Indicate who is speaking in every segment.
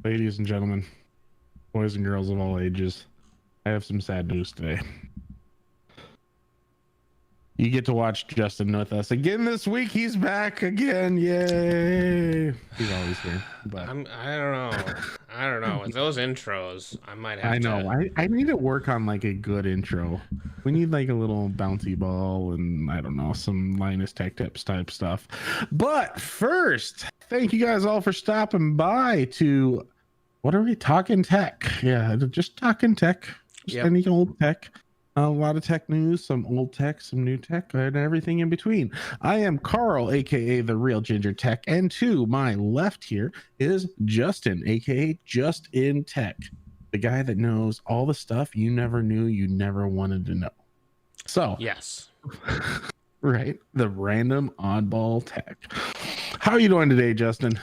Speaker 1: Ladies and gentlemen, boys and girls of all ages, I have some sad news today. You get to watch Justin with us again this week. He's back again. Yay. He's always here. But
Speaker 2: I don't know. I don't know. With those intros, I might have
Speaker 1: I know.
Speaker 2: to.
Speaker 1: I need to work on like a good intro. We need like a little bouncy ball and I don't know, some Linus Tech Tips type stuff. But first, thank you guys all for stopping by to what are we talking tech? Yeah, just talking tech. Just
Speaker 2: Yep.
Speaker 1: any old tech. A lot of tech news, some old tech, some new tech, and everything in between. I am Carl, aka the Real Ginger Tech, and to my left here is Justin, aka Just in Tech, the guy that knows all the stuff you never knew you never wanted to know. So,
Speaker 2: Yes.
Speaker 1: right, the random oddball tech. How are you doing today, Justin?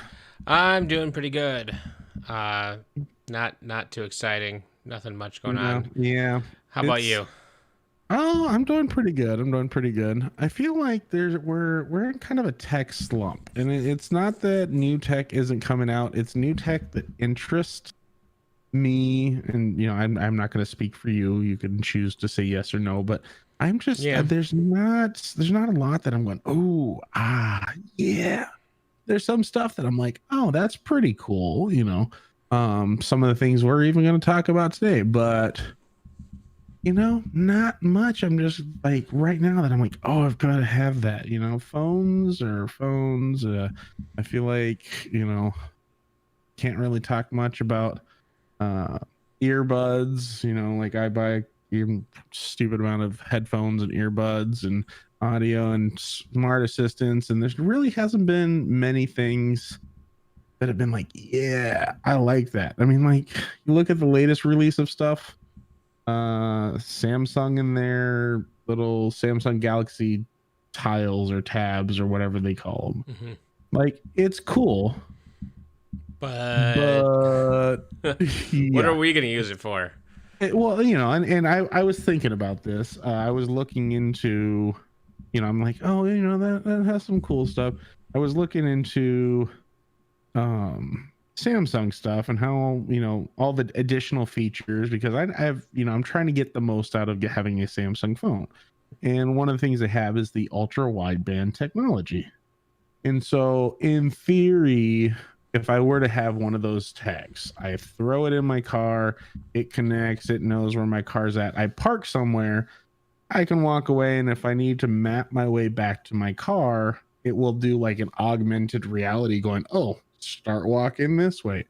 Speaker 2: I'm doing pretty good. Not too exciting. Nothing much going on.
Speaker 1: Yeah.
Speaker 2: How about you?
Speaker 1: Oh, I'm doing pretty good. I'm doing pretty good. I feel like we're in kind of a tech slump, and it's not that new tech isn't coming out. It's new tech that interests me, and I'm not going to speak for you. You can choose to say yes or no, but I'm just there's not a lot that I'm going, oh, yeah. There's some stuff that I'm like, oh, that's pretty cool. Some of the things we're even going to talk about today, but not much. I'm just like right now that I'm like, oh, I've got to have that, phones. I feel like, can't really talk much about earbuds, like I buy a stupid amount of headphones and earbuds and audio and smart assistants. And there's really hasn't been many things that have been like, yeah, I like that. I mean, like you look at the latest release of stuff, Samsung in their little Samsung Galaxy tiles or tabs or whatever they call them.
Speaker 2: Mm-hmm.
Speaker 1: Like it's cool,
Speaker 2: But
Speaker 1: but
Speaker 2: what
Speaker 1: yeah.
Speaker 2: are we gonna use it for?
Speaker 1: Well, and I was thinking about this. I was looking into, I'm like, oh, that has some cool stuff. I was looking into Samsung stuff and how all the additional features because I have I'm trying to get the most out of having a Samsung phone, and one of the things they have is the ultra wideband technology. And so in theory, if I were to have one of those tags, I throw it in my car, it connects, it knows where my car's at, I park somewhere, I can walk away, and if I need to map my way back to my car, it will do like an augmented reality going, oh, start walking this way.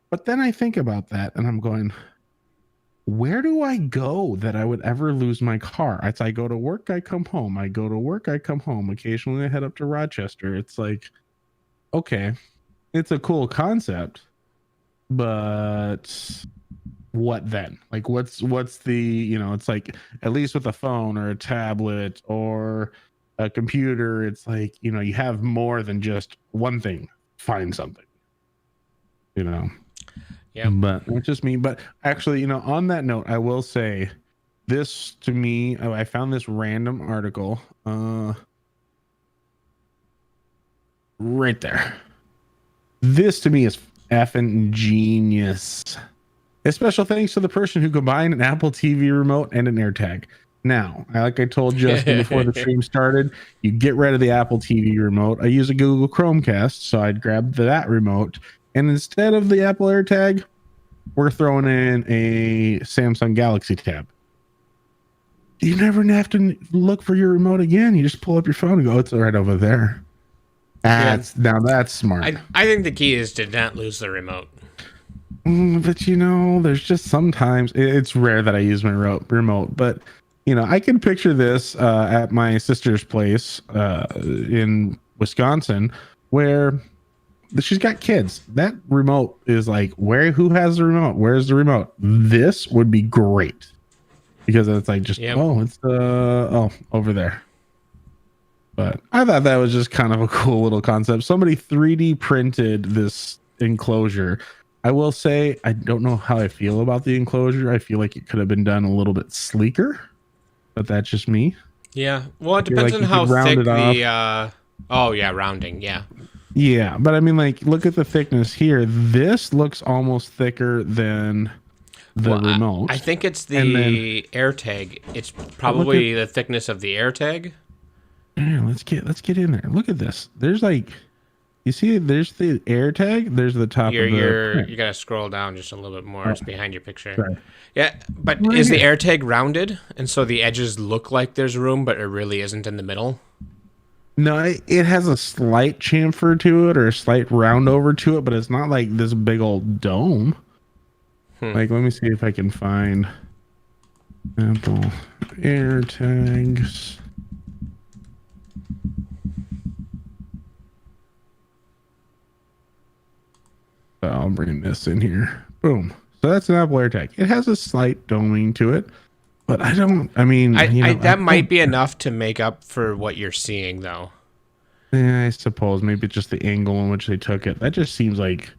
Speaker 1: But then I think about that and I'm going, where do I go that I would ever lose my car? I go to work, I come home. I go to work, I come home. Occasionally I head up to Rochester. It's like, okay, it's a cool concept, but what then? Like what's the, it's like at least with a phone or a tablet or a computer, it's like, you have more than just one thing. Find something.
Speaker 2: Yeah.
Speaker 1: But it's just me. But actually, on that note, I will say this to me, I found this random article right there. This to me is effing genius. A special thanks to the person who combined an Apple TV remote and an AirTag. Now, like I told Justin before the stream started, you get rid of the Apple TV remote. I use a Google Chromecast, so I'd grab that remote. And instead of the Apple AirTag, we're throwing in a Samsung Galaxy tab. You never have to look for your remote again. You just pull up your phone and go, it's right over there. Now that's smart.
Speaker 2: I think the key is to not lose the remote.
Speaker 1: But there's just sometimes it's rare that I use my remote, but I can picture this at my sister's place in Wisconsin where she's got kids. That remote is like, who has the remote? Where's the remote? This would be great because it's like just, it's over there. But I thought that was just kind of a cool little concept. Somebody 3D printed this enclosure. I will say, I don't know how I feel about the enclosure. I feel like it could have been done a little bit sleeker, but that's just me.
Speaker 2: Yeah. Well, it depends on how thick the, rounding. Yeah.
Speaker 1: Yeah, but I mean, like, look at the thickness here. This looks almost thicker than the
Speaker 2: Well, I
Speaker 1: remote.
Speaker 2: think it's
Speaker 1: And then,
Speaker 2: the AirTag. It's
Speaker 1: but look at,
Speaker 2: probably the thickness of the AirTag.
Speaker 1: yeah, let's get in there. Look at this. There's like, you see, there's the air tag. There's the top of the
Speaker 2: You
Speaker 1: print.
Speaker 2: gotta scroll down just a little bit more.
Speaker 1: Oh,
Speaker 2: It's behind your picture.
Speaker 1: sorry.
Speaker 2: Yeah, but
Speaker 1: Right
Speaker 2: is the
Speaker 1: here.
Speaker 2: AirTag rounded, and so the edges look like there's room, but it really isn't in the middle?
Speaker 1: No, it has a slight chamfer to it or a slight round over to it, but it's not like this big old dome.
Speaker 2: Hmm.
Speaker 1: Like, let me see if I can find Apple air tags. I'll bring this in here. Boom. So that's an Apple AirTag. It has a slight doming to it, but I don't. I mean,
Speaker 2: That might be enough to make up for what you're seeing, though.
Speaker 1: I suppose maybe it's just the angle in which they took it. That just seems like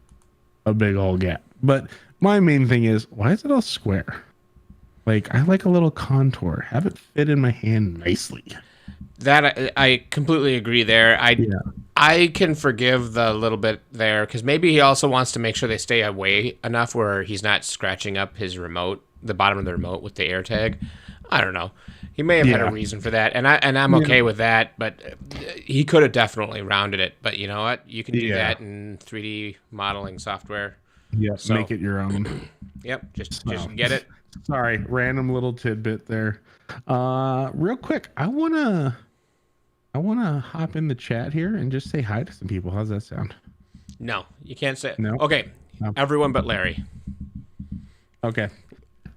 Speaker 1: a big old gap. But my main thing is, why is it all square? Like, I like a little contour. Have it fit in my hand nicely.
Speaker 2: That I completely agree there.
Speaker 1: Yeah.
Speaker 2: I can forgive the little bit there because maybe he also wants to make sure they stay away enough where he's not scratching up his remote, the bottom of the remote with the AirTag. I don't know. He may have had a reason for that, and I'm okay with that. But he could have definitely rounded it. But you know what? You can do that in 3D modeling software.
Speaker 1: Yeah.
Speaker 2: So,
Speaker 1: Make it your own.
Speaker 2: Yep. Just get it.
Speaker 1: Sorry, random little tidbit there. Real quick, I wanna hop in the chat here and just say hi to some people. How's that sound?
Speaker 2: No, you can't say.
Speaker 1: No.
Speaker 2: Okay.
Speaker 1: No.
Speaker 2: Everyone but Larry.
Speaker 1: Okay.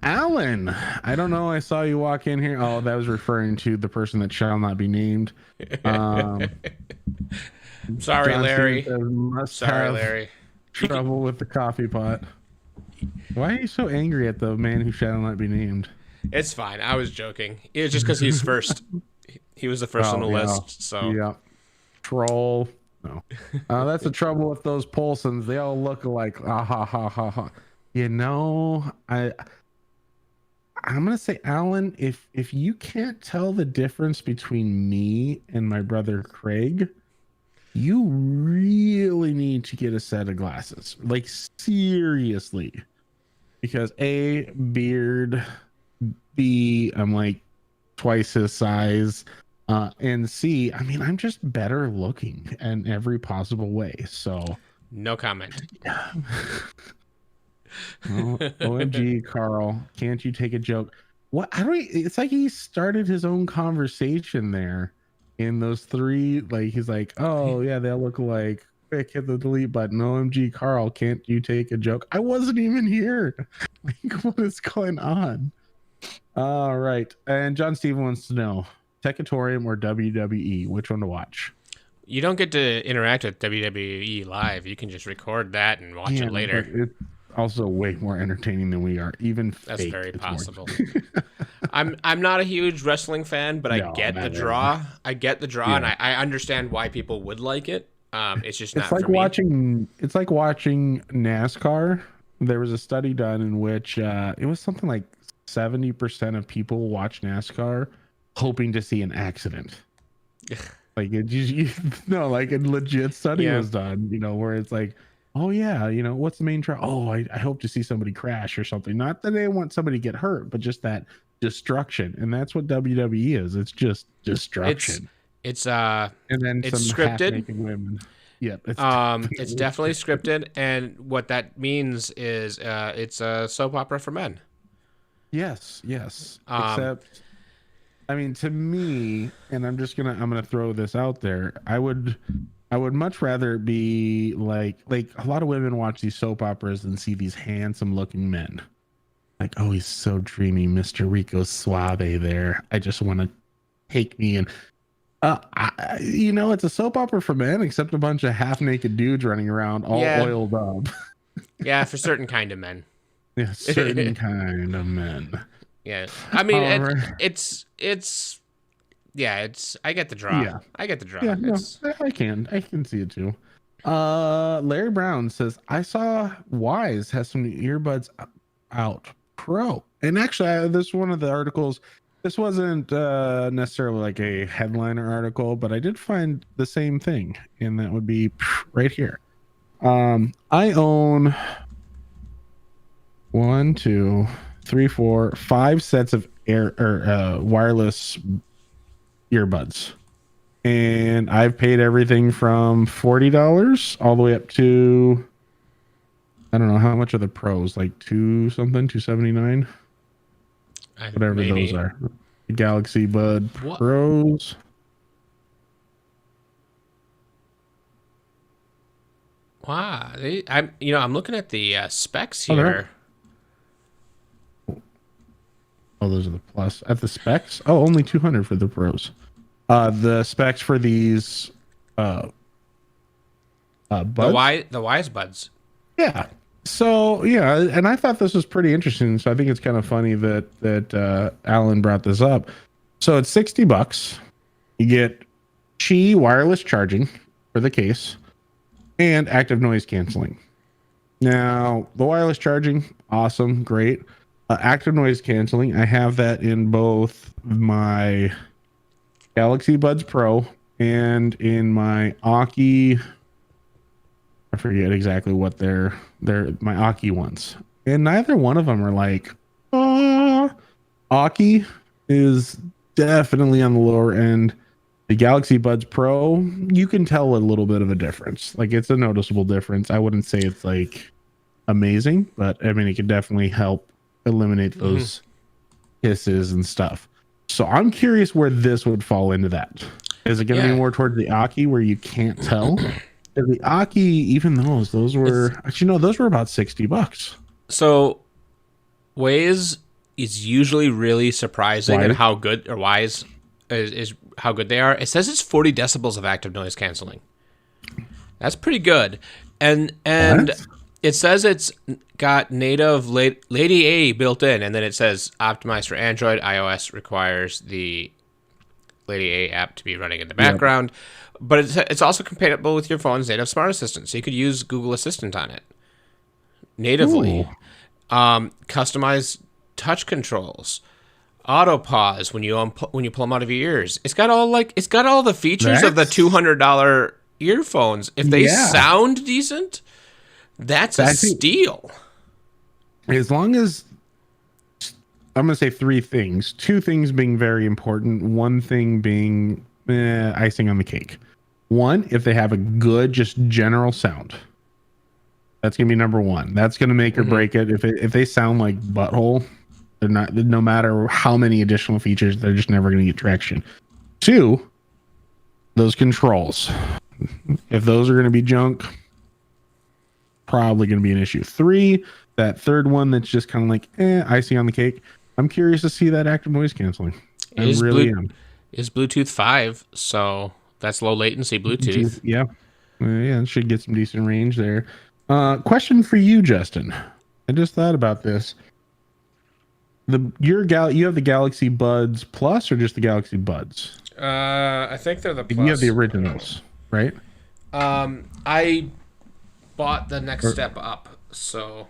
Speaker 1: Alan, I don't know. I saw you walk in here. Oh, that was referring to the person that shall not be named.
Speaker 2: Sorry,
Speaker 1: John
Speaker 2: Larry.
Speaker 1: Stevens says, must
Speaker 2: Sorry,
Speaker 1: have
Speaker 2: Larry.
Speaker 1: trouble with the coffee pot. Why are you so angry at the man who shall not be named?
Speaker 2: It's fine. I was joking. It was just because he's first. He was the first on the list. So
Speaker 1: Yeah. Troll. No. That's the trouble with those Polsons. They all look alike. Ah, ha, ha, ha, ha. You know, I'm gonna say, Alan, if you can't tell the difference between me and my brother Craig, you really need to get a set of glasses. Like, seriously. Because A, beard, B, I'm like twice his size. And C, I mean, I'm just better looking in every possible way. So
Speaker 2: no comment.
Speaker 1: oh, OMG, Carl, can't you take a joke? What? I don't. It's like he started his own conversation there in those three. Like, he's like, oh yeah, they all look alike. Quick, hit the delete button. OMG, Carl, can't you take a joke? I wasn't even here. Like, what is going on? All right. And John Steven wants to know, Techatorium or WWE, which one to watch?
Speaker 2: You don't get to interact with WWE live. You can just record that and watch it later.
Speaker 1: But it's also way more entertaining than we are. Even
Speaker 2: that's
Speaker 1: fake,
Speaker 2: very possible. I'm not a huge wrestling fan, but I get the draw. I get the draw, and I understand why people would like it. It's just not for me.
Speaker 1: It's like watching NASCAR. There was a study done in which it was something like 70% of people watch NASCAR hoping to see an accident. Like, no, like a legit study was done, where it's like, oh yeah, what's the main trial? Oh, I hope to see somebody crash or something. Not that they want somebody to get hurt, but just that destruction. And that's what WWE is. It's just destruction.
Speaker 2: And
Speaker 1: then
Speaker 2: it's
Speaker 1: some
Speaker 2: scripted.
Speaker 1: half-naked women. Yep.
Speaker 2: It's definitely scripted, and what that means is it's a soap opera for men.
Speaker 1: Yes. Except, I mean, to me, and I'm gonna throw this out there. I would much rather be like a lot of women watch these soap operas and see these handsome looking men. Like, oh, he's so dreamy, Mr. Rico Suave there. I just want to take me in. It's a soap opera for men, except a bunch of half naked dudes running around all oiled up.
Speaker 2: Yeah, for certain kind of men.
Speaker 1: Yeah, certain kind of men.
Speaker 2: Yeah, I mean, it's I get the draw.
Speaker 1: Yeah.
Speaker 2: I get the draw.
Speaker 1: Yeah, no, I can see it too. Larry Brown says, I saw Wise has some new earbuds out Pro, and actually, this is one of the articles this wasn't necessarily like a headliner article, but I did find the same thing, and that would be right here. I own 1, 2, 3, 4, 5 sets of wireless earbuds, and I've paid everything from $40 all the way up to, I don't know how much are the pros, like $279, whatever maybe. Those are. The Galaxy Bud Pros.
Speaker 2: Wow, I'm looking at the specs here.
Speaker 1: Oh, those are the plus. At the specs, only 200 for the pros. The specs for these buds.
Speaker 2: The Wise Buds.
Speaker 1: Yeah. So yeah, and I thought this was pretty interesting. So I think it's kind of funny that Alan brought this up. So it's $60. You get Qi wireless charging for the case and active noise canceling. Now, the wireless charging, awesome, great. Active noise canceling, I have that in both my Galaxy Buds Pro and in my Aki. I forget exactly what they're my Aki ones, and neither one of them are like, Aki is definitely on the lower end. The Galaxy Buds Pro, you can tell a little bit of a difference. Like, it's a noticeable difference. I wouldn't say it's like amazing, but I mean, it can definitely help eliminate those hisses and stuff. So I'm curious where this would fall into that. Is it going to be more towards the Aki where you can't tell? The Aki, even those were actually, no, those were about $60.
Speaker 2: So Waze is usually really surprising at how good, or Wise is how good they are. It says it's 40 decibels of active noise canceling. That's pretty good. And it says it's got native Lady A built in, and then it says optimized for Android. iOS requires the Lady A app to be running in the background. Yep. But it's also compatible with your phone's native smart assistant, so you could use Google Assistant on it natively. Customized touch controls, auto pause when you pull them out of your ears. It's got all the features of the $200 earphones. If they sound decent, that's a steal.
Speaker 1: As long as, I'm going to say 3 things. 2 things being very important. 1 thing being icing on the cake. 1, if they have a good, just general sound. That's going to be number 1. That's going to make or break it. If they sound like butthole, they're not, no matter how many additional features, they're just never going to get traction. 2, those controls. If those are going to be junk, probably going to be an issue. 3, that third one that's just kind of like icing on the cake. I'm curious to see that active noise canceling.
Speaker 2: Is Bluetooth 5, so that's low latency Bluetooth.
Speaker 1: Yeah, it should get some decent range there. Question for you, Justin. I just thought about this. You have the Galaxy Buds Plus or just the Galaxy Buds?
Speaker 2: I think they're the Plus.
Speaker 1: You have the originals, right?
Speaker 2: I bought the next step up, so.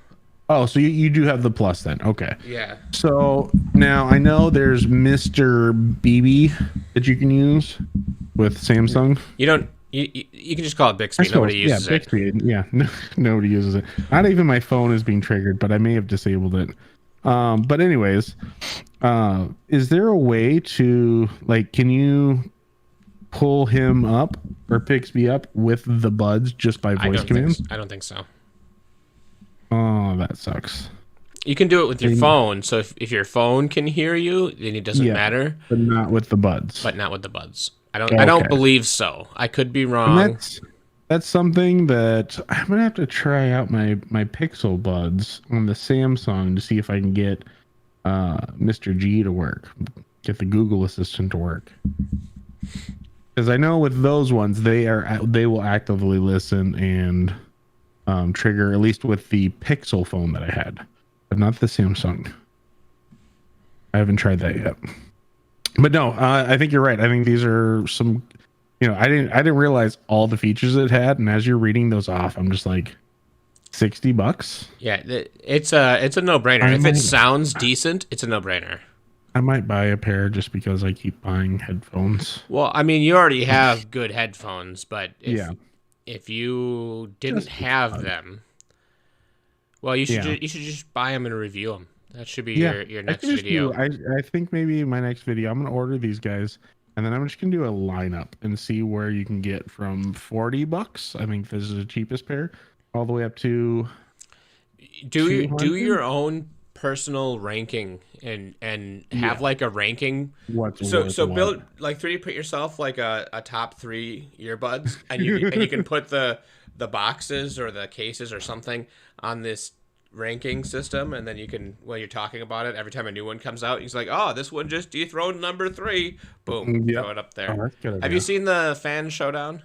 Speaker 1: Oh, so you do have the Plus then? Okay.
Speaker 2: Yeah.
Speaker 1: So now I know there's Mr. BB that you can use with Samsung.
Speaker 2: You don't. You can just call it Bixby. Nobody uses it.
Speaker 1: Bixby. Yeah, nobody uses it. Not even my phone is being triggered, but I may have disabled it. But anyways, is there a way to, like, can you pull him up or Bixby up with the buds just by voice commands?
Speaker 2: I don't think so.
Speaker 1: Oh, that sucks.
Speaker 2: You can do it with your phone. So if your phone can hear you, then it doesn't matter.
Speaker 1: But not with the buds.
Speaker 2: I don't believe so. I could be wrong.
Speaker 1: And that's something that I'm gonna have to try out my Pixel buds on the Samsung to see if I can get Mr. G to work, get the Google Assistant to work. Because I know with those ones they will actively listen and trigger, at least with the Pixel phone that I had, but not the Samsung. I haven't tried that yet. But no, I think you're right. I think these are some, I didn't realize all the features it had, and as you're reading those off, I'm just like, $60.
Speaker 2: Yeah, it's a no-brainer. If it sounds decent, it's a no-brainer.
Speaker 1: I might buy a pair just because I keep buying headphones.
Speaker 2: Well, I mean, you already have good headphones, but
Speaker 1: Yeah,
Speaker 2: if you didn't
Speaker 1: just
Speaker 2: have
Speaker 1: because.
Speaker 2: them, well, you should
Speaker 1: Yeah,
Speaker 2: you should just buy them and review them. That should be
Speaker 1: yeah.
Speaker 2: your
Speaker 1: I could
Speaker 2: next
Speaker 1: just do.
Speaker 2: video.
Speaker 1: I think maybe my next video I'm gonna order these guys, and then I'm just gonna do a lineup and see where you can get from $40. I think this is the cheapest pair, all the way up to
Speaker 2: Do
Speaker 1: 200.
Speaker 2: your own personal ranking and have
Speaker 1: Yeah.
Speaker 2: like a ranking.
Speaker 1: What's worth
Speaker 2: So
Speaker 1: what?
Speaker 2: build like 3D print yourself like a top 3 earbuds, and you can put the boxes or the cases or something on this ranking system, and then you can, when you're talking about it, every time a new one comes out, he's like, oh, this one just dethroned number 3. Boom, throw
Speaker 1: Yep.
Speaker 2: it up
Speaker 1: Oh,
Speaker 2: there.
Speaker 1: that's a good
Speaker 2: Have you
Speaker 1: idea.
Speaker 2: seen the fan showdown?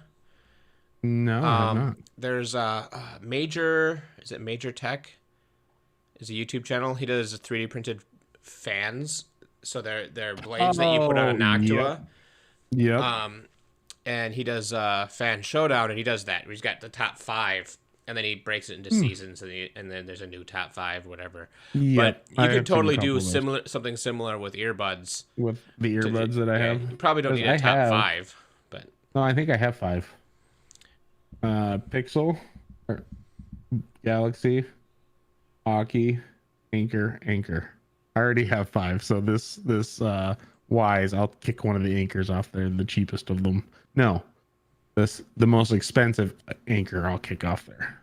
Speaker 1: No, I have not.
Speaker 2: There's Major, is it Major Tech? Is a YouTube channel. He does 3D printed fans. So they're blades that you put on a
Speaker 1: Oh, yep.
Speaker 2: Noctua.
Speaker 1: Yep.
Speaker 2: And he does fan showdown, and he does that. He's got the top 5, and then he breaks it into seasons, and then there's a new top 5, whatever. But
Speaker 1: Yep.
Speaker 2: you
Speaker 1: I
Speaker 2: could
Speaker 1: have seen a
Speaker 2: totally do
Speaker 1: couple of those
Speaker 2: something similar with earbuds.
Speaker 1: with the earbuds that I
Speaker 2: Yeah,
Speaker 1: have.
Speaker 2: you probably don't
Speaker 1: 'Cause
Speaker 2: need a
Speaker 1: I
Speaker 2: top
Speaker 1: have.
Speaker 2: 5, but
Speaker 1: No, I think I have 5. Pixel, or Galaxy, Hockey, Anchor. I already have 5, so this Wise, I'll kick one of the anchors off there, the cheapest of them. No, the most expensive anchor I'll kick off there.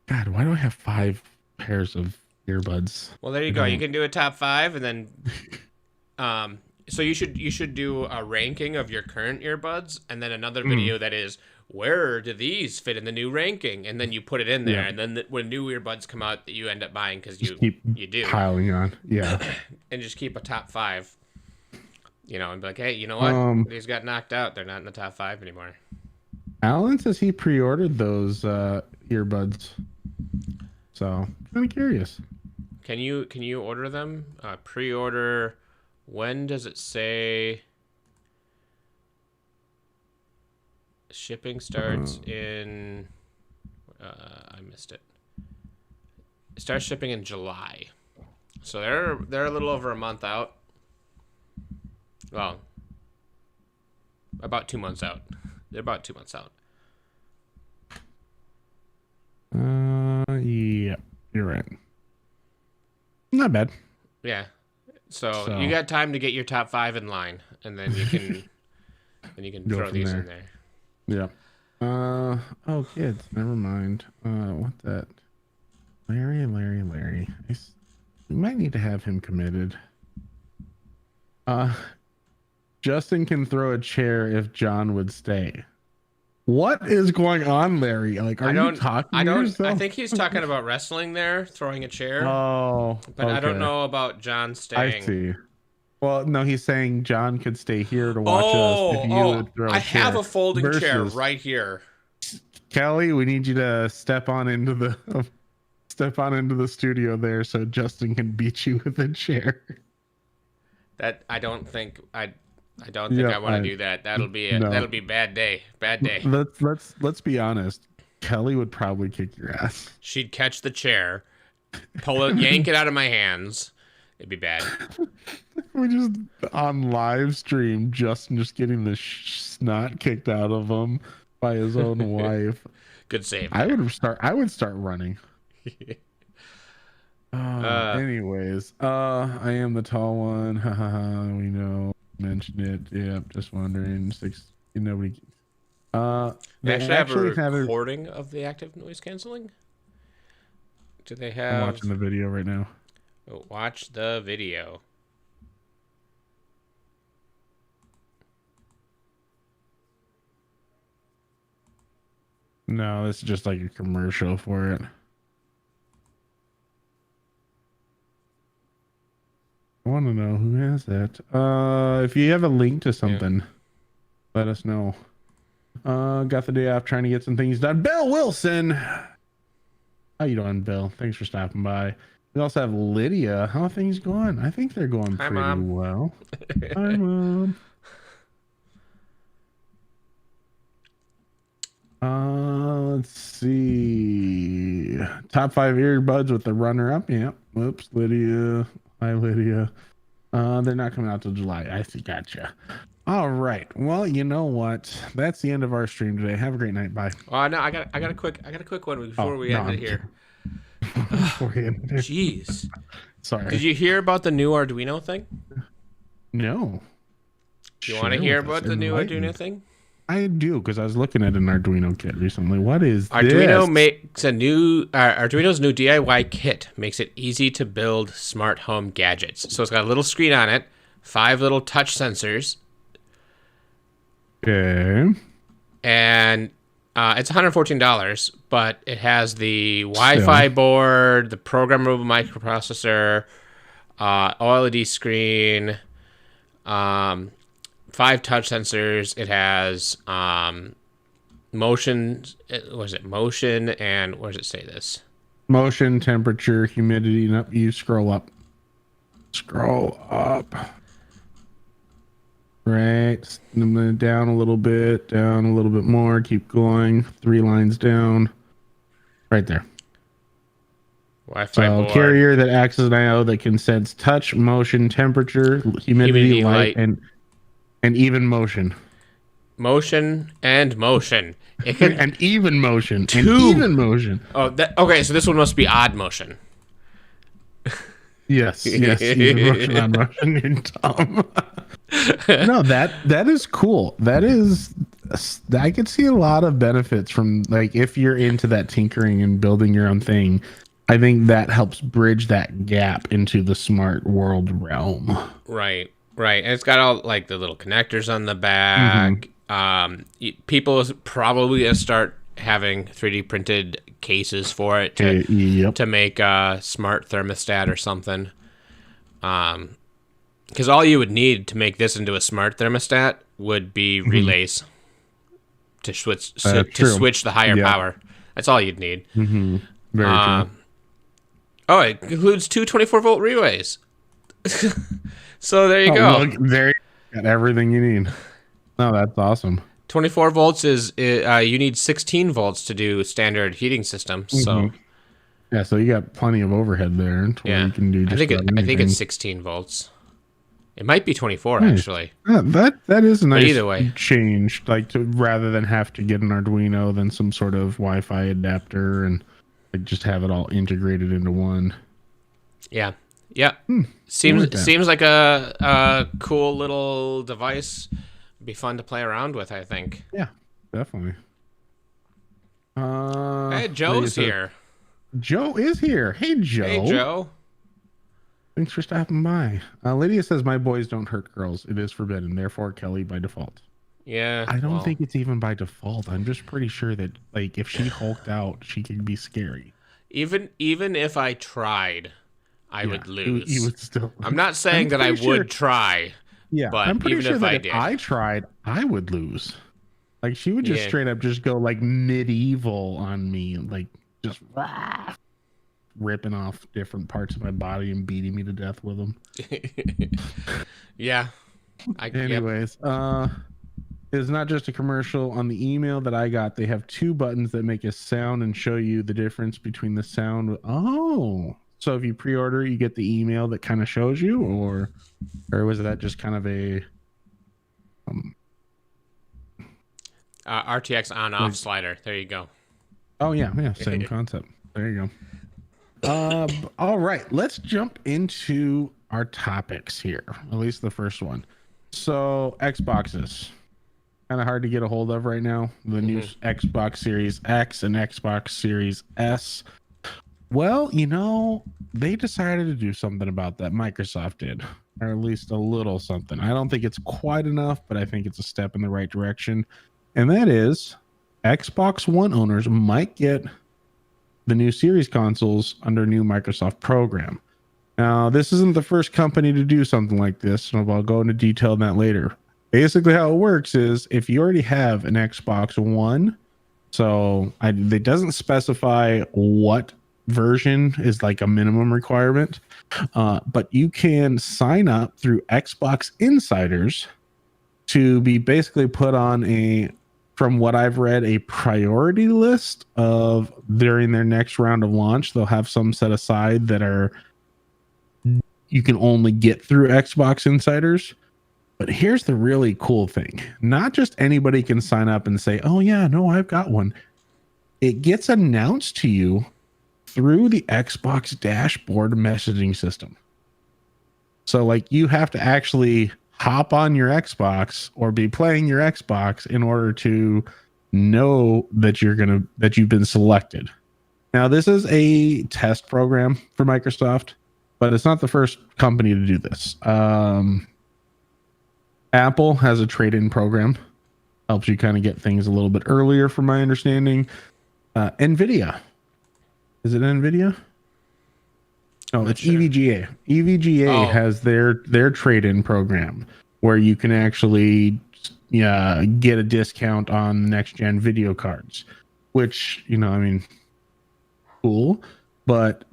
Speaker 1: God, why do I have 5 pairs of earbuds?
Speaker 2: well, there you go. You can do a top 5, and then so you should do a ranking of your current earbuds, and then another video that is, where do these fit in the new ranking, and then you put it in there,
Speaker 1: Yeah.
Speaker 2: and then when new earbuds come out, that you end up buying because you
Speaker 1: Keep
Speaker 2: do,
Speaker 1: piling on. Yeah.
Speaker 2: and just keep a top 5, and be like, hey, you know what? These got knocked out. They're not in the top 5 anymore.
Speaker 1: Alan says he pre-ordered those earbuds. So kind of curious.
Speaker 2: Can you order them? Pre-order. When does it say? Shipping starts in. I missed it. It starts shipping in July, so they're a little over a month out. Well, about 2 months out. They're about 2 months out.
Speaker 1: Yeah, you're right. Not bad.
Speaker 2: Yeah. So you got time to get your top 5 in line, and then you can
Speaker 1: Go
Speaker 2: throw
Speaker 1: from
Speaker 2: these
Speaker 1: there.
Speaker 2: in there.
Speaker 1: Yeah. Oh, kids. Never mind. What that? Larry. We might need to have him committed. Justin can throw a chair if John would stay. What is going on, Larry? Like, are you talking to yourself?
Speaker 2: I think he's talking about wrestling there, throwing a chair.
Speaker 1: Oh,
Speaker 2: But I don't
Speaker 1: okay.
Speaker 2: know about John
Speaker 1: I
Speaker 2: staying.
Speaker 1: see. Well, no, he's saying John could stay here to watch us if you would throw a
Speaker 2: I
Speaker 1: chair.
Speaker 2: have a folding chair
Speaker 1: Versus
Speaker 2: right here.
Speaker 1: Kelly, we need you to step on into the studio there so Justin can beat you with a chair.
Speaker 2: That I don't think I want to do that. That'll be bad day. Bad day.
Speaker 1: Let's be honest. Kelly would probably kick your ass.
Speaker 2: She'd catch the chair, pull it, yank it out of my hands. It'd be bad.
Speaker 1: We just on live stream, Justin just getting the snot kicked out of him by his own wife.
Speaker 2: Good save.
Speaker 1: I would start running. Anyways, I am the tall one. We know. Mentioned it. Yep. Just wondering. Nobody.
Speaker 2: They actually have a recording of the active noise canceling. Do they have?
Speaker 1: I'm watching the video right now.
Speaker 2: Oh, watch the video.
Speaker 1: No, this is just like a commercial for it. I want to know who has that. If you have a link to something, let us know. Got the day off trying to get some things done. Bill Wilson. How you doing, Bill? Thanks for stopping by. We also have Lydia. How are things going? I think they're going pretty well. Hi, Mom. Let's see. Top 5 earbuds with the runner-up. Yep. Whoops, Lydia. Hi, Lydia. They're not coming out till July. I see. Gotcha. All right. Well, you know what? That's the end of our stream today. Have a great night. Bye.
Speaker 2: Oh no, I got a quick one before we
Speaker 1: No,
Speaker 2: end it
Speaker 1: I'm
Speaker 2: here.
Speaker 1: before we end it.
Speaker 2: Jeez.
Speaker 1: Sorry.
Speaker 2: Did you hear about the new Arduino thing?
Speaker 1: No.
Speaker 2: Do you want to hear about the new Arduino thing?
Speaker 1: I do, because I was looking at an Arduino kit recently. What is
Speaker 2: Arduino
Speaker 1: this?
Speaker 2: makes a new Arduino's new DIY kit makes it easy to build smart home gadgets. So it's got a little screen on it, 5 little touch sensors,
Speaker 1: Okay.
Speaker 2: and it's $114, but it has the Wi-Fi board, the programmable microprocessor, OLED screen, 5 touch sensors. It has motion. Was it motion? And where does it say this?
Speaker 1: Motion, temperature, humidity. No, you scroll up. Scroll up. Right. Down a little bit. Down a little bit more. Keep going. 3 lines down. Right there.
Speaker 2: Wi-Fi board.
Speaker 1: Carrier that acts as an I/O that can sense touch, motion, temperature, humidity, light, and even motion.
Speaker 2: Motion and motion. It can
Speaker 1: and even motion. And even motion.
Speaker 2: Oh, okay. So this one must be odd motion.
Speaker 1: Yes. Even motion, odd motion. You're dumb. No, that is cool. That is, I could see a lot of benefits from, like, if you're into that tinkering and building your own thing. I think that helps bridge that gap into the smart world realm.
Speaker 2: Right. And it's got all like the little connectors on the back. People probably gonna start having 3D printed cases for it to make a smart thermostat or something. Because all you would need to make this into a smart thermostat would be relays to switch the higher power. That's all you'd need.
Speaker 1: Very true.
Speaker 2: Oh, it includes 2 24-volt relays. So there you go.
Speaker 1: Look, there you got everything you need. Oh, that's awesome.
Speaker 2: 24 volts is you need 16 volts to do standard heating systems. So
Speaker 1: yeah, so you got plenty of overhead there.
Speaker 2: Yeah,
Speaker 1: you can do
Speaker 2: I think it's 16 volts. It might be 24 actually.
Speaker 1: Yeah, that is a nice
Speaker 2: either way
Speaker 1: change. Like, to rather than have to get an Arduino, then some sort of Wi-Fi adapter and like just have it all integrated into one.
Speaker 2: Yeah. Seems like a cool little device. Be fun to play around with, I think.
Speaker 1: Yeah, definitely.
Speaker 2: Hey, Joe's here.
Speaker 1: Joe is here. Hey, Joe.
Speaker 2: Hey, Joe.
Speaker 1: Thanks for stopping by. Lydia says, my boys don't hurt girls. It is forbidden. Therefore, Kelly by default.
Speaker 2: Yeah.
Speaker 1: I don't think it's even by default. I'm just pretty sure that, like, if she hulked out, she could be scary.
Speaker 2: Even if I tried, I would lose.
Speaker 1: You would still.
Speaker 2: I'm not saying that I would try.
Speaker 1: Yeah,
Speaker 2: but
Speaker 1: I'm pretty
Speaker 2: even
Speaker 1: sure
Speaker 2: if
Speaker 1: that if I tried, I would lose. Like, she would just straight up just go like medieval on me, like just ripping off different parts of my body and beating me to death with them.
Speaker 2: Yeah.
Speaker 1: Anyways, it's not just a commercial. On the email that I got, they have 2 buttons that make a sound and show you the difference between the sound. Oh, so if you pre-order, you get the email that kind of shows you, or was that just kind of a
Speaker 2: RTX on-off slider? There you go.
Speaker 1: Oh yeah, same concept. There you go. All right, let's jump into our topics here. At least the first one. So Xboxes, kind of hard to get a hold of right now. The new Xbox Series X and Xbox Series S. Well, they decided to do something about that. Microsoft did, or at least a little something. I don't think it's quite enough, but I think it's a step in the right direction. And that is, Xbox One owners might get the new Series consoles under a new Microsoft program. Now, this isn't the first company to do something like this, and I'll go into detail on that later. Basically, how it works is if you already have an Xbox One, it doesn't specify what version is like a minimum requirement, but you can sign up through Xbox Insiders to be basically put on from what I've read, a priority list during their next round of launch. They'll have some set aside that are you can only get through Xbox Insiders. But here's the really cool thing. Not just anybody can sign up and say, "Oh yeah, no, I've got one." It gets announced to you through the Xbox dashboard messaging system. So like you have to actually hop on your Xbox or be playing your Xbox in order to know that you've been selected. Now this is a test program for Microsoft, but it's not the first company to do this. Apple has a trade-in program, helps you kind of get things a little bit earlier, from my understanding. Nvidia, is it Nvidia? No, it's sure. EVGA. EVGA has their trade-in program where you can actually get a discount on next gen video cards, which, I mean, cool. But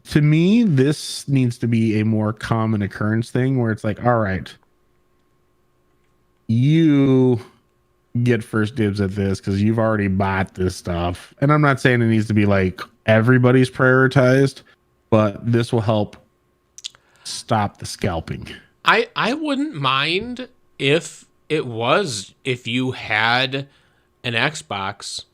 Speaker 1: to me, this needs to be a more common occurrence thing where it's like, all right, you get first dibs at this because you've already bought this stuff. And I'm not saying it needs to be like everybody's prioritized, but this will help stop the scalping.
Speaker 2: I wouldn't mind if you had an Xbox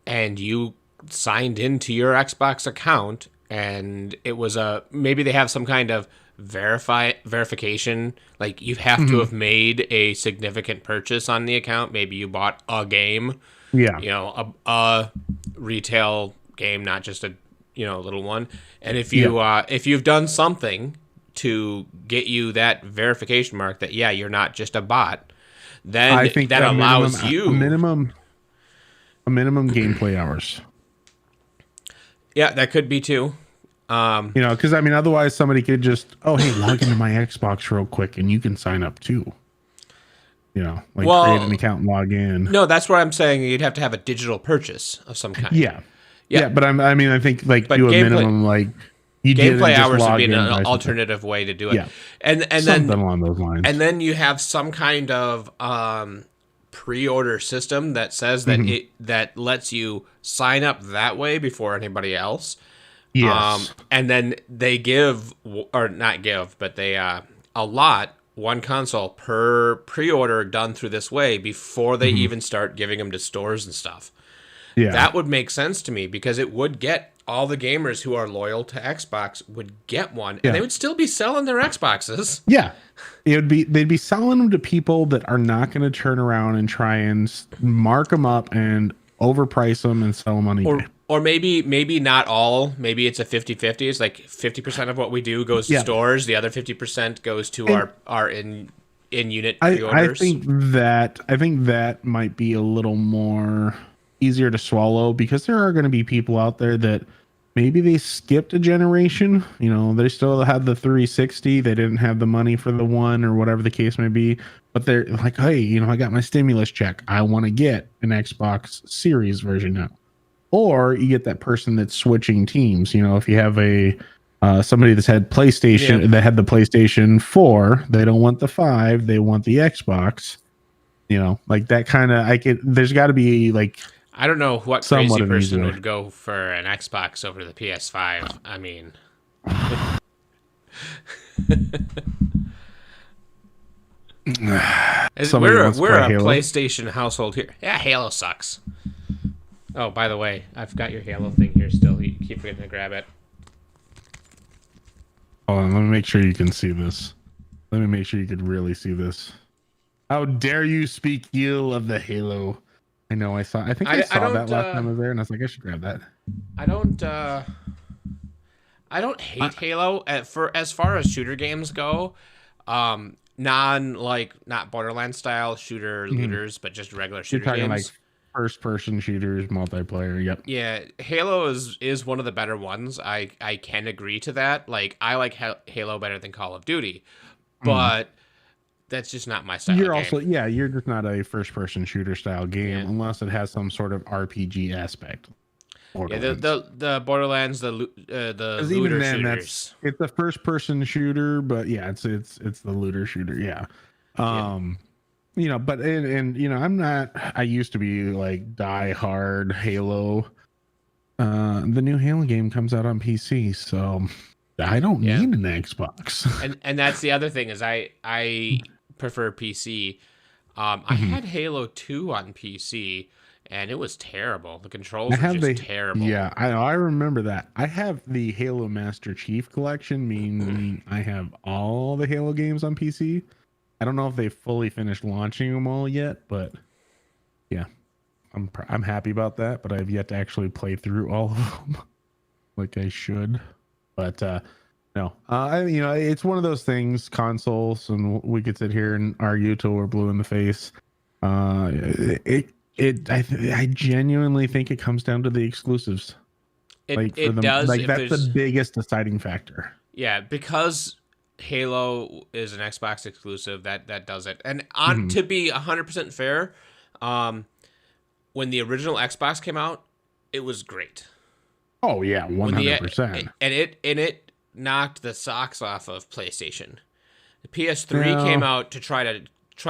Speaker 2: and you signed into your Xbox account and it was maybe they have some kind of verification, like you have to have made a significant purchase on the account. Maybe you bought a game, a retail game, not just a little one. And if you've done something to get you that verification mark that you're not just a bot, then I think that allows you
Speaker 1: a minimum gameplay hours.
Speaker 2: Yeah, that could be too.
Speaker 1: Because I mean, otherwise somebody could just, hey, log into my Xbox real quick and you can sign up too. Create an account and log in.
Speaker 2: No, that's what I'm saying. You'd have to have a digital purchase of some kind.
Speaker 1: Yeah. But I think like do a minimum, like you
Speaker 2: gameplay hours would be an alternative way to do it.
Speaker 1: Yeah.
Speaker 2: And
Speaker 1: something then along those lines.
Speaker 2: And then you have some kind of pre-order system that says that that lets you sign up that way before anybody else.
Speaker 1: Yes.
Speaker 2: And then they allot one console per pre-order done through this way before they even start giving them to stores and stuff.
Speaker 1: Yeah.
Speaker 2: That would make sense to me because it would get all the gamers who are loyal to Xbox would get one and they would still be selling their Xboxes.
Speaker 1: Yeah. They'd be selling them to people that are not going to turn around and try and mark them up and overprice them and sell them on eBay.
Speaker 2: Or maybe not all. Maybe it's a 50-50. It's like 50% of what we do goes to stores. The other 50% goes to our in-unit pre-orders.
Speaker 1: I think that might be a little more easier to swallow because there are going to be people out there that maybe they skipped a generation. They still had the 360. They didn't have the money for the one or whatever the case may be. But they're like, hey, I got my stimulus check. I want to get an Xbox Series version now. Or you get that person that's switching teams. If you have somebody that's had PlayStation, that had the PlayStation 4, they don't want the 5, they want the Xbox. Like that kind of. There's got to be like.
Speaker 2: I don't know what crazy person would go for an Xbox over the PS5. I mean, we're a PlayStation household here. Yeah, Halo sucks. Oh, by the way, I've got your Halo thing here still. You keep forgetting to grab it.
Speaker 1: Hold on, let me make sure you can see this. Let me make sure you could really see this. How dare you speak ill of the Halo? I know I saw that last time I was there, and I was like, I should grab that.
Speaker 2: I don't hate Halo as far as shooter games go. Not Borderlands style shooter looters, but just regular shooter games. You're talking like
Speaker 1: first person shooters, multiplayer. Yep.
Speaker 2: Yeah, Halo is one of the better ones. I can agree to that. Like I like Halo better than Call of Duty, but that's just not my style.
Speaker 1: You're just not a first person shooter style game unless it has some sort of RPG aspect.
Speaker 2: Yeah, the Borderlands, the looter shooters.
Speaker 1: It's a first person shooter, but it's the looter shooter. Yeah. But I'm not. I used to be like die hard Halo. The new Halo game comes out on PC, so I don't
Speaker 2: Yeah.
Speaker 1: need an Xbox.
Speaker 2: And that's the other thing is I prefer PC. I
Speaker 1: Mhm.
Speaker 2: had Halo 2 on PC and it was terrible. The
Speaker 1: I
Speaker 2: controls were
Speaker 1: have
Speaker 2: just
Speaker 1: the
Speaker 2: terrible.
Speaker 1: yeah, I remember that. I have the Halo Master Chief collection, meaning I have all the Halo games on PC. I don't know if they fully finished launching them all yet, but yeah, I'm happy about that. But I've yet to actually play through all of them like I should. But no, it's one of those things. Consoles, and we could sit here and argue till we're blue in the face. I genuinely think it comes down to the exclusives. Like for
Speaker 2: It
Speaker 1: them,
Speaker 2: does
Speaker 1: like
Speaker 2: if
Speaker 1: that's the
Speaker 2: there's
Speaker 1: biggest deciding factor.
Speaker 2: yeah, because Halo is an Xbox exclusive, that does it. And
Speaker 1: Mhm.
Speaker 2: to be 100% fair, um when the original Xbox came out, it was great.
Speaker 1: Oh yeah,
Speaker 2: When the
Speaker 1: 100%.
Speaker 2: and it knocked the socks off of PlayStation. The PS3 came
Speaker 1: No,
Speaker 2: out to try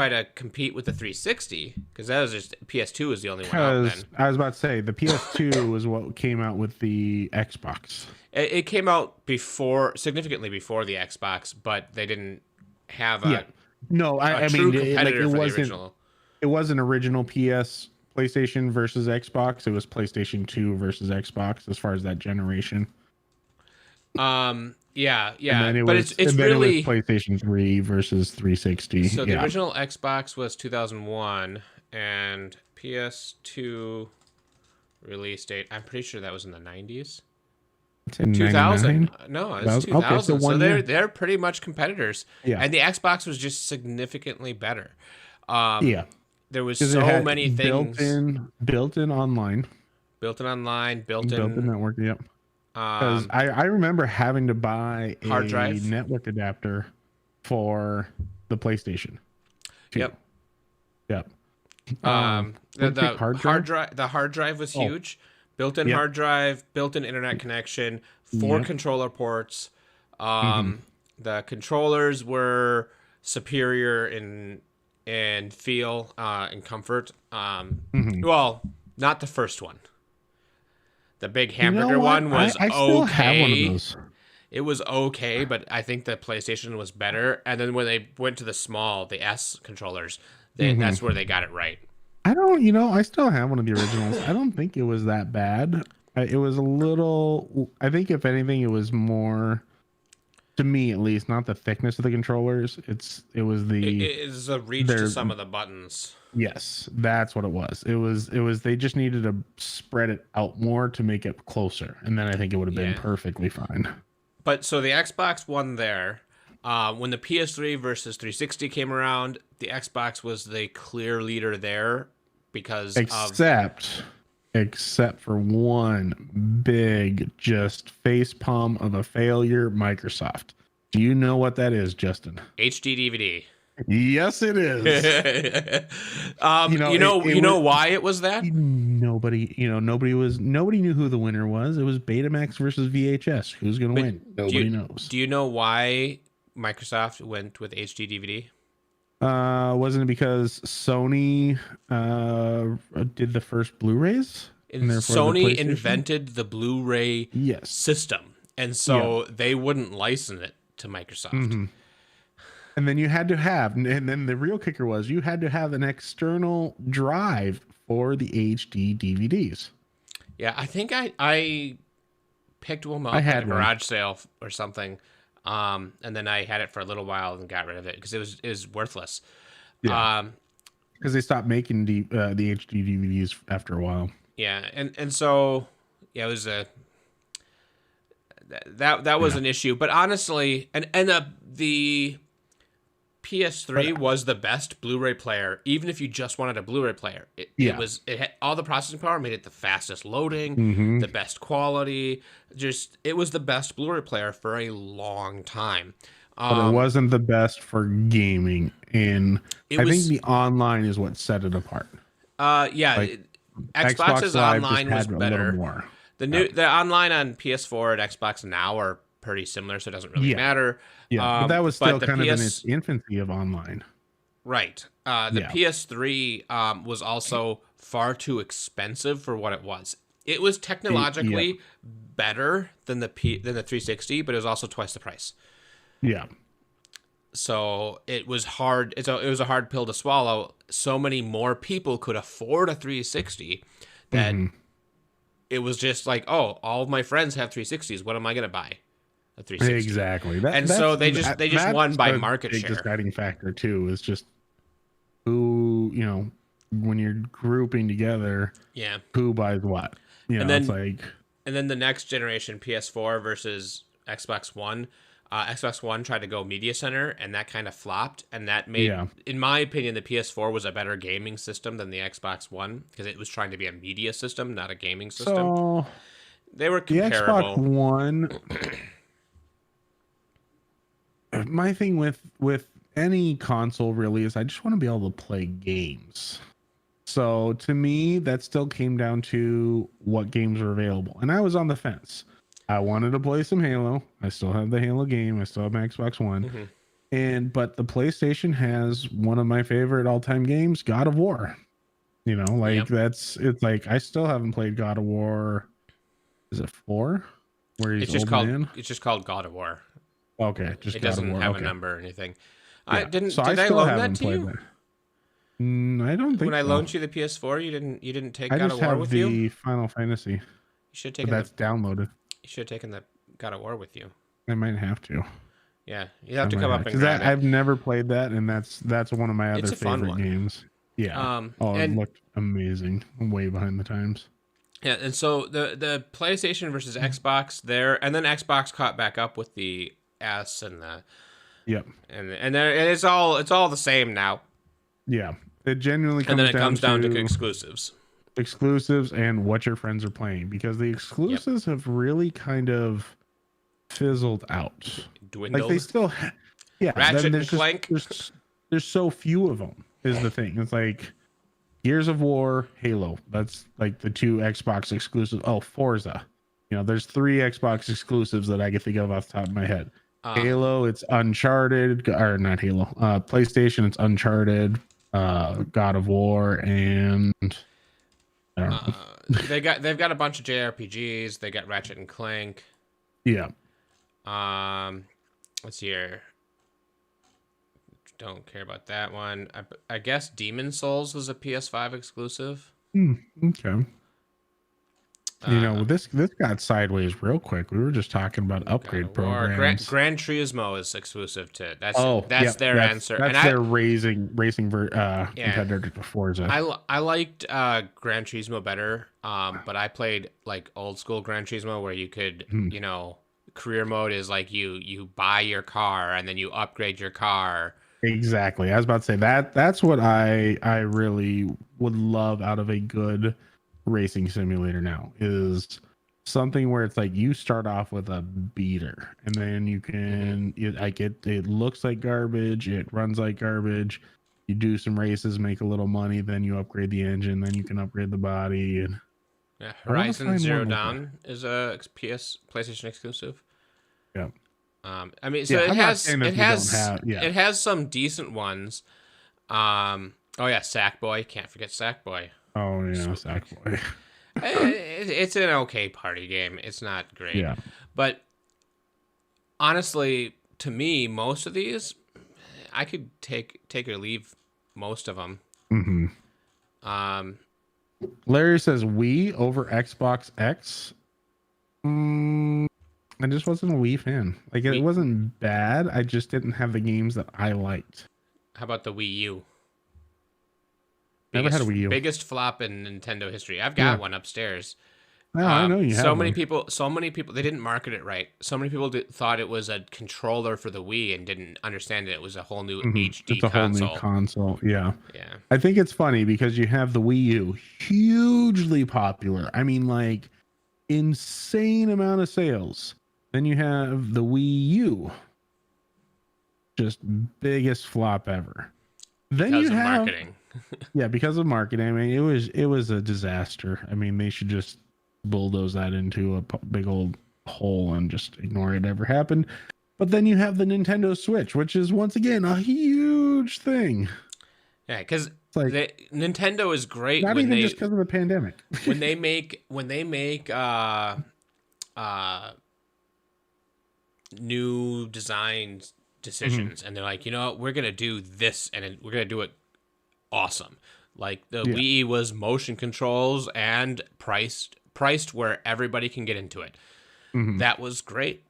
Speaker 2: to compete with the 360 because that was just PS2 was the only one out
Speaker 1: because
Speaker 2: then.
Speaker 1: I was about to say the PS2 was what came out with the Xbox.
Speaker 2: It came out significantly before the Xbox, but they didn't have
Speaker 1: Yeah, no,
Speaker 2: a
Speaker 1: I mean
Speaker 2: true competitor for the original.
Speaker 1: it wasn't original PS PlayStation versus Xbox. It was PlayStation 2 versus Xbox as far as that generation.
Speaker 2: Yeah,
Speaker 1: And
Speaker 2: yeah,
Speaker 1: then it
Speaker 2: but
Speaker 1: was
Speaker 2: it's
Speaker 1: and then it was
Speaker 2: really
Speaker 1: PlayStation 3 versus 360.
Speaker 2: so the
Speaker 1: Yeah.
Speaker 2: original Xbox was 2001 and PS2 release date. I'm pretty sure that was in the 90s.
Speaker 1: It's in
Speaker 2: 2000.
Speaker 1: 99.
Speaker 2: No, it's
Speaker 1: 2000. Okay, so
Speaker 2: 2000. So
Speaker 1: one year.
Speaker 2: they're pretty much competitors.
Speaker 1: Yeah.
Speaker 2: And the Xbox was just significantly better. Um,
Speaker 1: Yeah.
Speaker 2: there was
Speaker 1: Because it
Speaker 2: so
Speaker 1: had
Speaker 2: many things
Speaker 1: built-in online,
Speaker 2: built-in online,
Speaker 1: built-in
Speaker 2: built-in
Speaker 1: network. Yep. Because I remember having to buy
Speaker 2: hard
Speaker 1: a
Speaker 2: drive.
Speaker 1: network adapter for the PlayStation 2.
Speaker 2: Yep.
Speaker 1: Yep.
Speaker 2: The,
Speaker 1: Would pick hard drive.
Speaker 2: the hard drive was
Speaker 1: Oh,
Speaker 2: huge. Built-in
Speaker 1: yep.
Speaker 2: hard drive, built-in internet connection, 4
Speaker 1: Yep.
Speaker 2: controller ports.
Speaker 1: Hmm.
Speaker 2: The controllers were superior in feel and comfort.
Speaker 1: Hmm.
Speaker 2: Well, not the first one. The big
Speaker 1: You know
Speaker 2: hamburger
Speaker 1: what?
Speaker 2: one was
Speaker 1: I still have one of
Speaker 2: okay.
Speaker 1: those.
Speaker 2: It was okay, but I think the PlayStation was better. And then when they went to the S controllers,
Speaker 1: Hmm.
Speaker 2: that's where they got it right.
Speaker 1: I don't, I still have one of the originals. I don't think it was that bad. It was a little, I think if anything, it was more, to me at least, not the thickness of the controllers. It was
Speaker 2: It
Speaker 1: the,
Speaker 2: is a reach to
Speaker 1: their,
Speaker 2: some of the buttons.
Speaker 1: yes, that's what it was. It was, they just needed to spread it out more to make it closer. And then I think it would have been
Speaker 2: Yeah.
Speaker 1: perfectly fine.
Speaker 2: But so the Xbox won there. When the PS3 versus 360 came around, the Xbox was the clear leader there because of
Speaker 1: Except for one big just face palm of a failure, Microsoft. Do you know what that is, Justin?
Speaker 2: HD DVD.
Speaker 1: Yes, it is.
Speaker 2: You know why it was that?
Speaker 1: Nobody knew who the winner was. It was Betamax versus VHS. Who's gonna win? Nobody knows.
Speaker 2: Do you know why Microsoft went with HD DVD?
Speaker 1: Wasn't it because Sony did the first Blu-rays? And therefore the
Speaker 2: Sony
Speaker 1: PlayStation?
Speaker 2: invented the Blu-ray
Speaker 1: Yes.
Speaker 2: system, and so they wouldn't license it to Microsoft.
Speaker 1: Mhm. And then you had to have, and then the real kicker was you had to have an external drive for the HD DVDs.
Speaker 2: Yeah, I think I picked one up
Speaker 1: I
Speaker 2: at
Speaker 1: had
Speaker 2: a
Speaker 1: one.
Speaker 2: garage sale or something, and then I had it for a little while and got rid of it because it was worthless.
Speaker 1: Yeah. Because they stopped making the HD DVDs after a while.
Speaker 2: Yeah, and so yeah, it was that was an issue. But honestly, and the PS3 was the best Blu-ray player, even if you just wanted a Blu-ray player. It had all the processing power, made it the fastest loading, the best quality. Just it was the best Blu-ray player for a long time.
Speaker 1: But it wasn't the best for gaming, and I think
Speaker 2: was-
Speaker 1: the online is what set it apart.
Speaker 2: Yeah, Xbox's
Speaker 1: Live
Speaker 2: online
Speaker 1: just
Speaker 2: was
Speaker 1: had a
Speaker 2: better.
Speaker 1: little more.
Speaker 2: The online on PS4 and Xbox now are pretty similar, so it doesn't really matter.
Speaker 1: Yeah, but that was still
Speaker 2: the
Speaker 1: kind of in its infancy of online.
Speaker 2: Right. The PS3 was also far too expensive for what it was. It was
Speaker 1: Yeah.
Speaker 2: technologically better than the 360, but it was also twice the price.
Speaker 1: Yeah.
Speaker 2: So it was hard. It was a hard pill to swallow. So many more people could afford a 360 that
Speaker 1: Hmm.
Speaker 2: it was just like, oh, all of my friends have 360s. What am I going to buy? A 360.
Speaker 1: Exactly.
Speaker 2: And so they just won
Speaker 1: That's
Speaker 2: by
Speaker 1: a
Speaker 2: market
Speaker 1: big
Speaker 2: share.
Speaker 1: deciding factor too. Is just who, when you're grouping together,
Speaker 2: Yeah.
Speaker 1: who buys what.
Speaker 2: And
Speaker 1: It's
Speaker 2: then
Speaker 1: like,
Speaker 2: and then the next generation PS4 versus Xbox One. Xbox One tried to go media center, and that kind of flopped. And that made,
Speaker 1: yeah.
Speaker 2: in my opinion, the PS4 was a better gaming system than the Xbox One because it was trying to be a media system, not a gaming system.
Speaker 1: So
Speaker 2: They were
Speaker 1: the Xbox
Speaker 2: comparable.
Speaker 1: One, my thing with any console really is I just want to be able to play games. So to me, that still came down to what games are available. And I was on the fence. I wanted to play some Halo. I still have the Halo game. I still have my Xbox One.
Speaker 2: Mhm.
Speaker 1: But the PlayStation has one of my favorite all-time games, God of War.
Speaker 2: Yep.
Speaker 1: It's like I still haven't played God of War. Is it 4? Where
Speaker 2: It's
Speaker 1: he's
Speaker 2: just
Speaker 1: old
Speaker 2: called
Speaker 1: man?
Speaker 2: it's just called God of War.
Speaker 1: Okay, just
Speaker 2: It
Speaker 1: God of
Speaker 2: doesn't
Speaker 1: War.
Speaker 2: have a
Speaker 1: Okay.
Speaker 2: number or anything. I
Speaker 1: Yeah.
Speaker 2: didn't
Speaker 1: So I
Speaker 2: did I
Speaker 1: still
Speaker 2: loan that
Speaker 1: haven't
Speaker 2: to
Speaker 1: played
Speaker 2: you?
Speaker 1: that. I don't
Speaker 2: When
Speaker 1: think
Speaker 2: I
Speaker 1: so.
Speaker 2: loaned you the PS4, you didn't take
Speaker 1: I
Speaker 2: God
Speaker 1: just
Speaker 2: of War
Speaker 1: have
Speaker 2: with you? You
Speaker 1: the Final Fantasy,
Speaker 2: should have
Speaker 1: but
Speaker 2: taken the
Speaker 1: that's downloaded.
Speaker 2: you should have taken the God of War with you.
Speaker 1: I might have to.
Speaker 2: Yeah, you have to come up and
Speaker 1: Because
Speaker 2: grab it.
Speaker 1: I've never played that, and that's one of my
Speaker 2: It's
Speaker 1: other
Speaker 2: a fun
Speaker 1: favorite
Speaker 2: one.
Speaker 1: games. Yeah. Oh, it
Speaker 2: And
Speaker 1: looked amazing. I'm way behind the times.
Speaker 2: yeah, and so the PlayStation versus Xbox there, and then Xbox caught back up with the S and the
Speaker 1: Yep.
Speaker 2: and it's all the same now.
Speaker 1: Yeah. It genuinely
Speaker 2: And then
Speaker 1: comes
Speaker 2: it
Speaker 1: down
Speaker 2: comes down to
Speaker 1: to
Speaker 2: exclusives.
Speaker 1: exclusives and what your friends are playing, because the
Speaker 2: Yep,
Speaker 1: exclusives have really kind of fizzled out. Like they
Speaker 2: dwindled.
Speaker 1: still, yeah. Then
Speaker 2: Ratchet and Clank.
Speaker 1: there's so few of them. Is the thing? It's like Gears of War, Halo. That's like the two Xbox exclusives. Oh, Forza. There's 3 Xbox exclusives that I can think of off the top of my head.
Speaker 2: Um,
Speaker 1: Halo, it's Uncharted, or not Halo. PlayStation, it's Uncharted, God of War, and I don't know.
Speaker 2: they've got a bunch of JRPGs. They got Ratchet and Clank.
Speaker 1: Yeah.
Speaker 2: Let's see here. Don't care about that one. I guess Demon Souls was a PS5 exclusive.
Speaker 1: Okay. This got sideways real quick. We were just talking about upgrade programs.
Speaker 2: Gran Turismo is exclusive to that's
Speaker 1: Yep,
Speaker 2: their answer.
Speaker 1: That's their racing competitor to Forza.
Speaker 2: I liked Gran Turismo better, but I played like old school Gran Turismo where you could career mode is like you buy your car and then you upgrade your car.
Speaker 1: Exactly. I was about to say that's what I really would love out of a good racing simulator now, is something where it's like you start off with a beater and then you can it looks like garbage, it runs like garbage, you do some races, make a little money, then you upgrade the engine, then you can upgrade the body. And
Speaker 2: Yeah, Horizon Zero Dawn is a PlayStation exclusive.
Speaker 1: Yeah.
Speaker 2: I mean, so it
Speaker 1: yeah.
Speaker 2: has some decent ones. Oh yeah, Sackboy. Can't forget Sackboy.
Speaker 1: Oh yeah, Sackboy.
Speaker 2: It's an okay party game. It's not great.
Speaker 1: Yeah.
Speaker 2: But honestly, to me, most of these, I could take or leave most of them.
Speaker 1: Mm-hmm. Larry says Wii over Xbox X. I just wasn't a Wii fan. Like it wasn't bad. I just didn't have the games that I liked.
Speaker 2: How about the Wii U?
Speaker 1: Never had a Wii U.
Speaker 2: Biggest flop in Nintendo history. I've got one upstairs.
Speaker 1: No, I know you have.
Speaker 2: So many people. They didn't market it right. So many people thought it was a controller for the Wii and didn't understand that it was a whole new HD console.
Speaker 1: Whole new console. Yeah.
Speaker 2: Yeah.
Speaker 1: I think it's funny because you have the Wii U, hugely popular. I mean, like insane amount of sales. Then you have the Wii U, just biggest flop ever. Then
Speaker 2: because
Speaker 1: you have
Speaker 2: marketing.
Speaker 1: Yeah, because of marketing. I mean, it was a disaster. I mean, they should just bulldoze that into a big old hole and just ignore it ever happened. But then you have the Nintendo Switch, which is once again a huge thing.
Speaker 2: Yeah, because
Speaker 1: It's like
Speaker 2: Nintendo is great
Speaker 1: not even just because of the pandemic.
Speaker 2: when they make uh new design
Speaker 1: Hmm.
Speaker 2: decisions, and they're like, you know what, we're gonna do this, and we're gonna do it awesome. Like the
Speaker 1: Yeah.
Speaker 2: Wii was motion controls and priced where everybody can get into it.
Speaker 1: Hmm.
Speaker 2: That was great.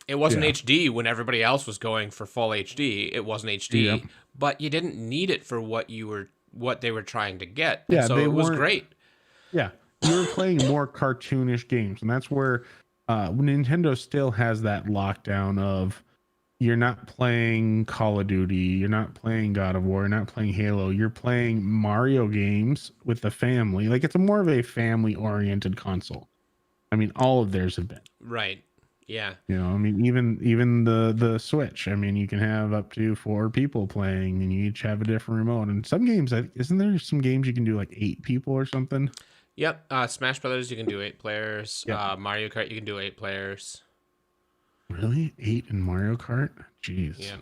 Speaker 2: It wasn't
Speaker 1: Yeah.
Speaker 2: HD when everybody else was going for full HD. It wasn't
Speaker 1: Yep.
Speaker 2: HD, but you didn't need it for what they were trying to get, and
Speaker 1: Yeah.
Speaker 2: so
Speaker 1: They
Speaker 2: it was
Speaker 1: weren't.
Speaker 2: great.
Speaker 1: Yeah. You were playing more cartoonish games, and that's where Nintendo still has that lockdown of you're not playing Call of Duty, you're not playing God of War, you're not playing Halo, you're playing Mario games with the family. Like it's more of a family oriented console. I mean, all of theirs have been.
Speaker 2: Right. Yeah.
Speaker 1: You know, I mean, even the Switch. I mean, you can have up to 4 people playing, and you each have a different remote. And some games, isn't there some games you can do like 8 people or something?
Speaker 2: Yep. Smash Brothers, you can do 8 players.
Speaker 1: Yeah.
Speaker 2: Mario Kart, you can do 8 players.
Speaker 1: Really, 8 in Mario Kart? Jeez.
Speaker 2: Yeah.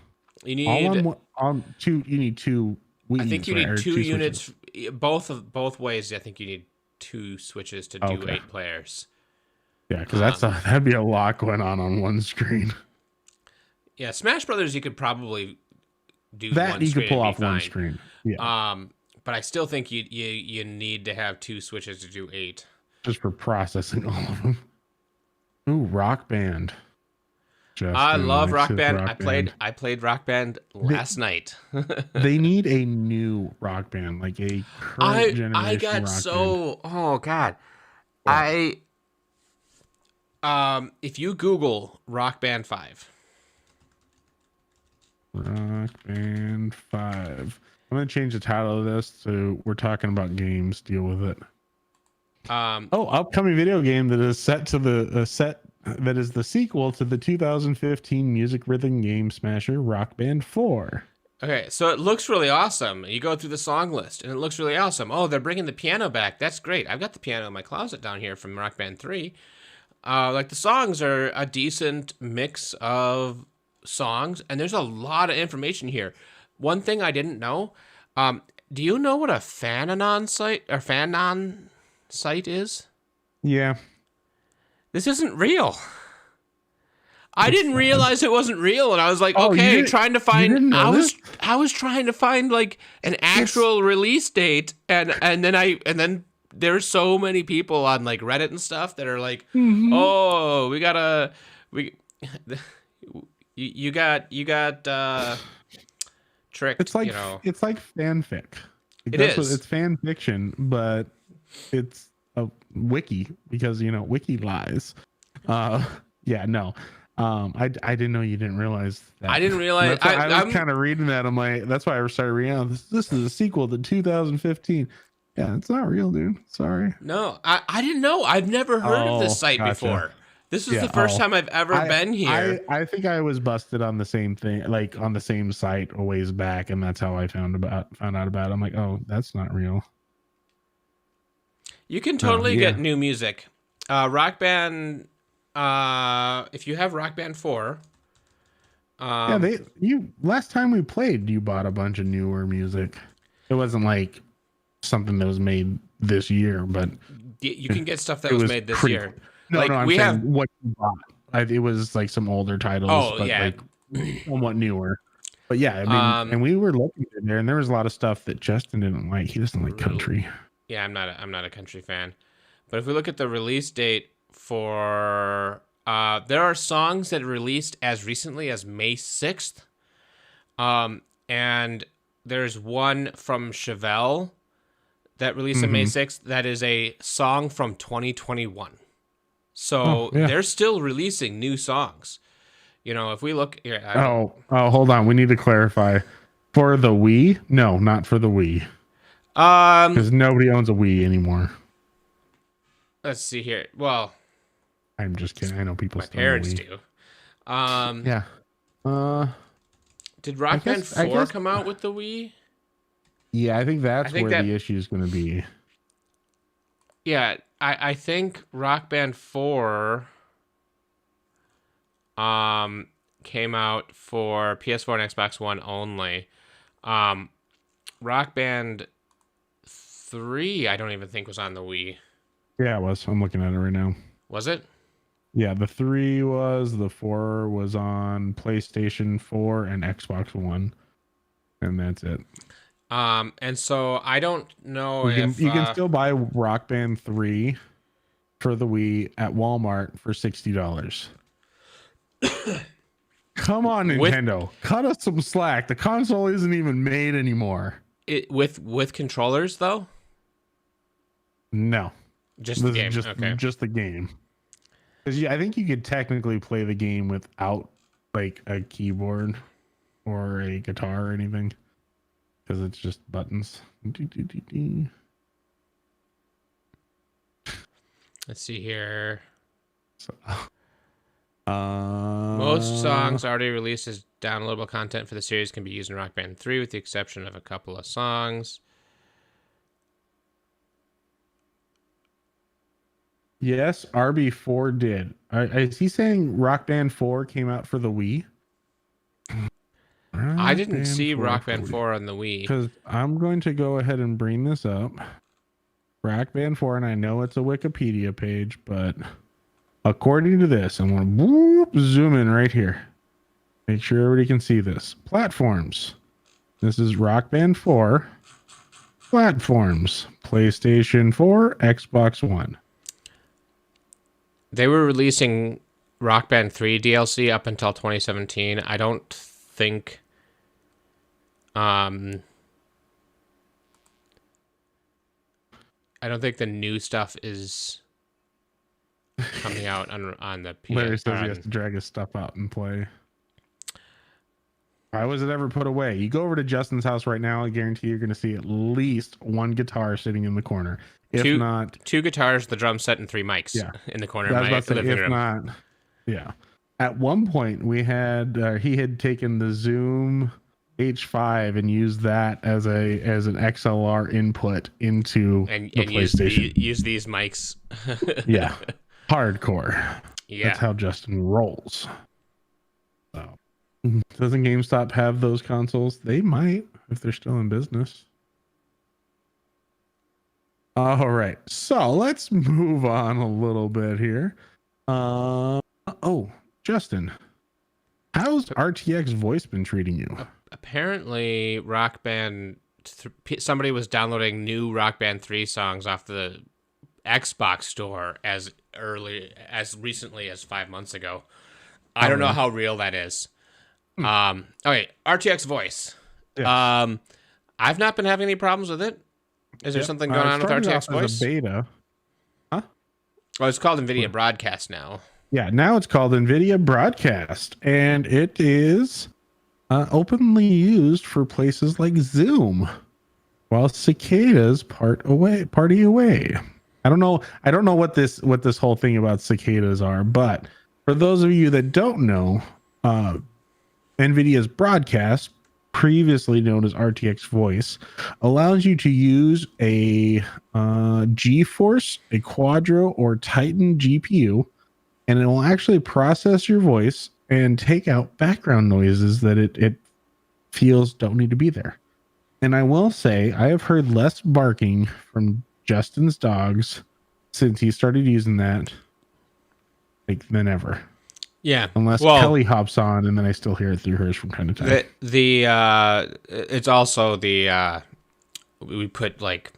Speaker 2: You
Speaker 1: All
Speaker 2: need.
Speaker 1: on two. You need two Wii's,
Speaker 2: I think you
Speaker 1: right?
Speaker 2: need
Speaker 1: Or
Speaker 2: two
Speaker 1: two
Speaker 2: units.
Speaker 1: Switches.
Speaker 2: Both ways. I think you need 2 switches to do
Speaker 1: Okay.
Speaker 2: 8 players.
Speaker 1: Yeah, because
Speaker 2: Um,
Speaker 1: that'd be a lot going on one screen.
Speaker 2: yeah. Smash Brothers, you could probably do
Speaker 1: That
Speaker 2: one
Speaker 1: you could
Speaker 2: screen
Speaker 1: pull
Speaker 2: and be
Speaker 1: off one
Speaker 2: fine.
Speaker 1: screen. Yeah,
Speaker 2: But I still think you need to have 2 switches to do 8.
Speaker 1: just for processing all of them. Ooh, Rock Band.
Speaker 2: I
Speaker 1: Justin
Speaker 2: love
Speaker 1: likes
Speaker 2: Rock
Speaker 1: his
Speaker 2: Band.
Speaker 1: Rock Band.
Speaker 2: I played Rock Band last night.
Speaker 1: They need a new Rock Band, like a current
Speaker 2: I
Speaker 1: generation
Speaker 2: got
Speaker 1: Rock Band.
Speaker 2: so oh god.
Speaker 1: Yeah.
Speaker 2: If you Google Rock Band 5.
Speaker 1: Rock Band 5. I'm gonna change the title of this to "We're talking about games. Deal with it." Upcoming video game that is set to the that is the sequel to the 2015 music rhythm game smasher Rock Band 4.
Speaker 2: Okay, so it looks really awesome. You go through the song list, and it looks really awesome. Oh, they're bringing the piano back. That's great. I've got the piano in my closet down here from Rock Band 3. Like the songs are a decent mix of songs, and there's a lot of information here. One thing I didn't know, do you know what a Fanon site is?
Speaker 1: Yeah,
Speaker 2: This isn't real. I didn't realize it wasn't real, and I was like,
Speaker 1: Oh,
Speaker 2: okay,
Speaker 1: you
Speaker 2: trying to
Speaker 1: you
Speaker 2: find.
Speaker 1: didn't know this?
Speaker 2: I was trying to find like an actual release date, and then there's so many people on like Reddit and stuff that are like,
Speaker 1: Mhm.
Speaker 2: oh, we you got tricked,
Speaker 1: It's like
Speaker 2: you know.
Speaker 1: fanfic.
Speaker 2: It
Speaker 1: That's what
Speaker 2: is.
Speaker 1: it's fan fiction, but it's a wiki because wiki lies. Yeah, no. I didn't know you didn't realize that.
Speaker 2: I didn't realize.
Speaker 1: That's why I was
Speaker 2: I'm
Speaker 1: kind of reading that. I'm like, that's why I started reading. Oh, this is a sequel to 2015. Yeah, it's not real, dude. Sorry.
Speaker 2: no, I didn't know. I've never heard of this
Speaker 1: Oh,
Speaker 2: site
Speaker 1: gotcha.
Speaker 2: before. This is
Speaker 1: Yeah.
Speaker 2: the first
Speaker 1: Oh,
Speaker 2: time I've ever been here.
Speaker 1: I think I was busted on the same thing, like on the same site a ways back, and that's how I found out about it. I'm like, oh, that's not real.
Speaker 2: You can
Speaker 1: Oh,
Speaker 2: totally
Speaker 1: yeah.
Speaker 2: get new music. Rock Band. If you have Rock Band 4,
Speaker 1: Yeah, last time we played, you bought a bunch of newer music. It wasn't like something that was made this year, but
Speaker 2: you can get stuff that
Speaker 1: it
Speaker 2: was
Speaker 1: was
Speaker 2: made this
Speaker 1: pretty.
Speaker 2: year.
Speaker 1: No,
Speaker 2: Like,
Speaker 1: no, I'm
Speaker 2: we
Speaker 1: saying
Speaker 2: have.
Speaker 1: what you bought. It was like some older titles,
Speaker 2: Oh
Speaker 1: but
Speaker 2: yeah.
Speaker 1: like somewhat newer. But yeah, I mean,
Speaker 2: Um.
Speaker 1: and we were looking at there, and there was a lot of stuff that Justin didn't like. He doesn't like country.
Speaker 2: Yeah, I'm not a country fan. But if we look at the release date for, there are songs that released as recently as May 6th. And there's one from Chevelle that released on May 6th that is a song from 2021. So
Speaker 1: Oh, yeah.
Speaker 2: they're still releasing new songs. You know, if we look here,
Speaker 1: Hold on. We need to clarify. For the Wii? No, not for the Wii. Because nobody owns a Wii anymore.
Speaker 2: let's see here. Well,
Speaker 1: I'm just kidding. I know people
Speaker 2: my
Speaker 1: still own a
Speaker 2: parents
Speaker 1: Wii.
Speaker 2: do.
Speaker 1: Yeah.
Speaker 2: Did Rock Band 4 come out with the Wii?
Speaker 1: Yeah, I think that's where
Speaker 2: that-
Speaker 1: the issue is going to be.
Speaker 2: Yeah, I think Rock Band 4 came out for PS4 and Xbox One only. Rock Band 3, I don't even think was on the Wii.
Speaker 1: Yeah, it was. I'm looking at it right now.
Speaker 2: Was it?
Speaker 1: Yeah, the 3 was, the 4 was on PlayStation 4 and Xbox One, and that's it.
Speaker 2: And so I don't know
Speaker 1: You can still buy Rock Band 3 for the Wii at Walmart for $60. Come on, Nintendo. Cut us some slack. The console isn't even made anymore.
Speaker 2: With controllers though?
Speaker 1: No.
Speaker 2: Just the game.
Speaker 1: Just the game. Because I think you could technically play the game without like a keyboard or a guitar or anything. Because it's just buttons.
Speaker 2: Let's see here.
Speaker 1: So,
Speaker 2: most songs already released as downloadable content for the series can be used in Rock Band 3 with the exception of a couple of songs.
Speaker 1: Yes, RB4 did. Is he saying Rock Band 4 came out for the Wii?
Speaker 2: I didn't see Rock Band 4 on the Wii.
Speaker 1: Because I'm going to go ahead and bring this up. Rock Band 4, and I know it's a Wikipedia page, but according to this, I'm going to zoom in right here. Make sure everybody can see this. Platforms. This is Rock Band 4. Platforms. PlayStation 4, Xbox One.
Speaker 2: They were releasing Rock Band 3 DLC up until 2017. I don't think the new stuff is coming out on the PS.
Speaker 1: Larry says he has to drag his stuff out and play. Why was it ever put away? You go over to Justin's house right now, I guarantee you're going to see at least one guitar sitting in the corner. If not,
Speaker 2: two guitars, the drum set, and 3 mics in the corner of my living room.
Speaker 1: Not, yeah. At one point, we had he had taken the Zoom H5 and used that as an XLR input into the PlayStation.
Speaker 2: Use these mics.
Speaker 1: Yeah, hardcore.
Speaker 2: Yeah,
Speaker 1: that's how Justin rolls. So, doesn't GameStop have those consoles? They might if they're still in business. All right, so let's move on a little bit here. Justin, how's RTX voice been treating you?
Speaker 2: Apparently, Rock Band. Somebody was downloading new Rock Band 3 songs off the Xbox store as recently as 5 months ago. I don't know how real that is. Okay, RTX voice. Yes. I've not been having any problems with it. Is there something going on with RTX voice?
Speaker 1: As a beta. Huh?
Speaker 2: Oh, it's called Nvidia Broadcast now.
Speaker 1: Yeah, now it's called Nvidia Broadcast, and it is openly used for places like Zoom, while cicadas party away. I don't know what this whole thing about cicadas are, but for those of you that don't know, Nvidia's Broadcast, previously known as RTX Voice, allows you to use a GeForce, a Quadro, or Titan GPU, and it will actually process your voice and take out background noises that it feels don't need to be there. And I will say, I have heard less barking from Justin's dogs since he started using that than ever.
Speaker 2: Yeah,
Speaker 1: unless Kelly hops on, and then I still hear it through hers from time to time.
Speaker 2: It's also we put like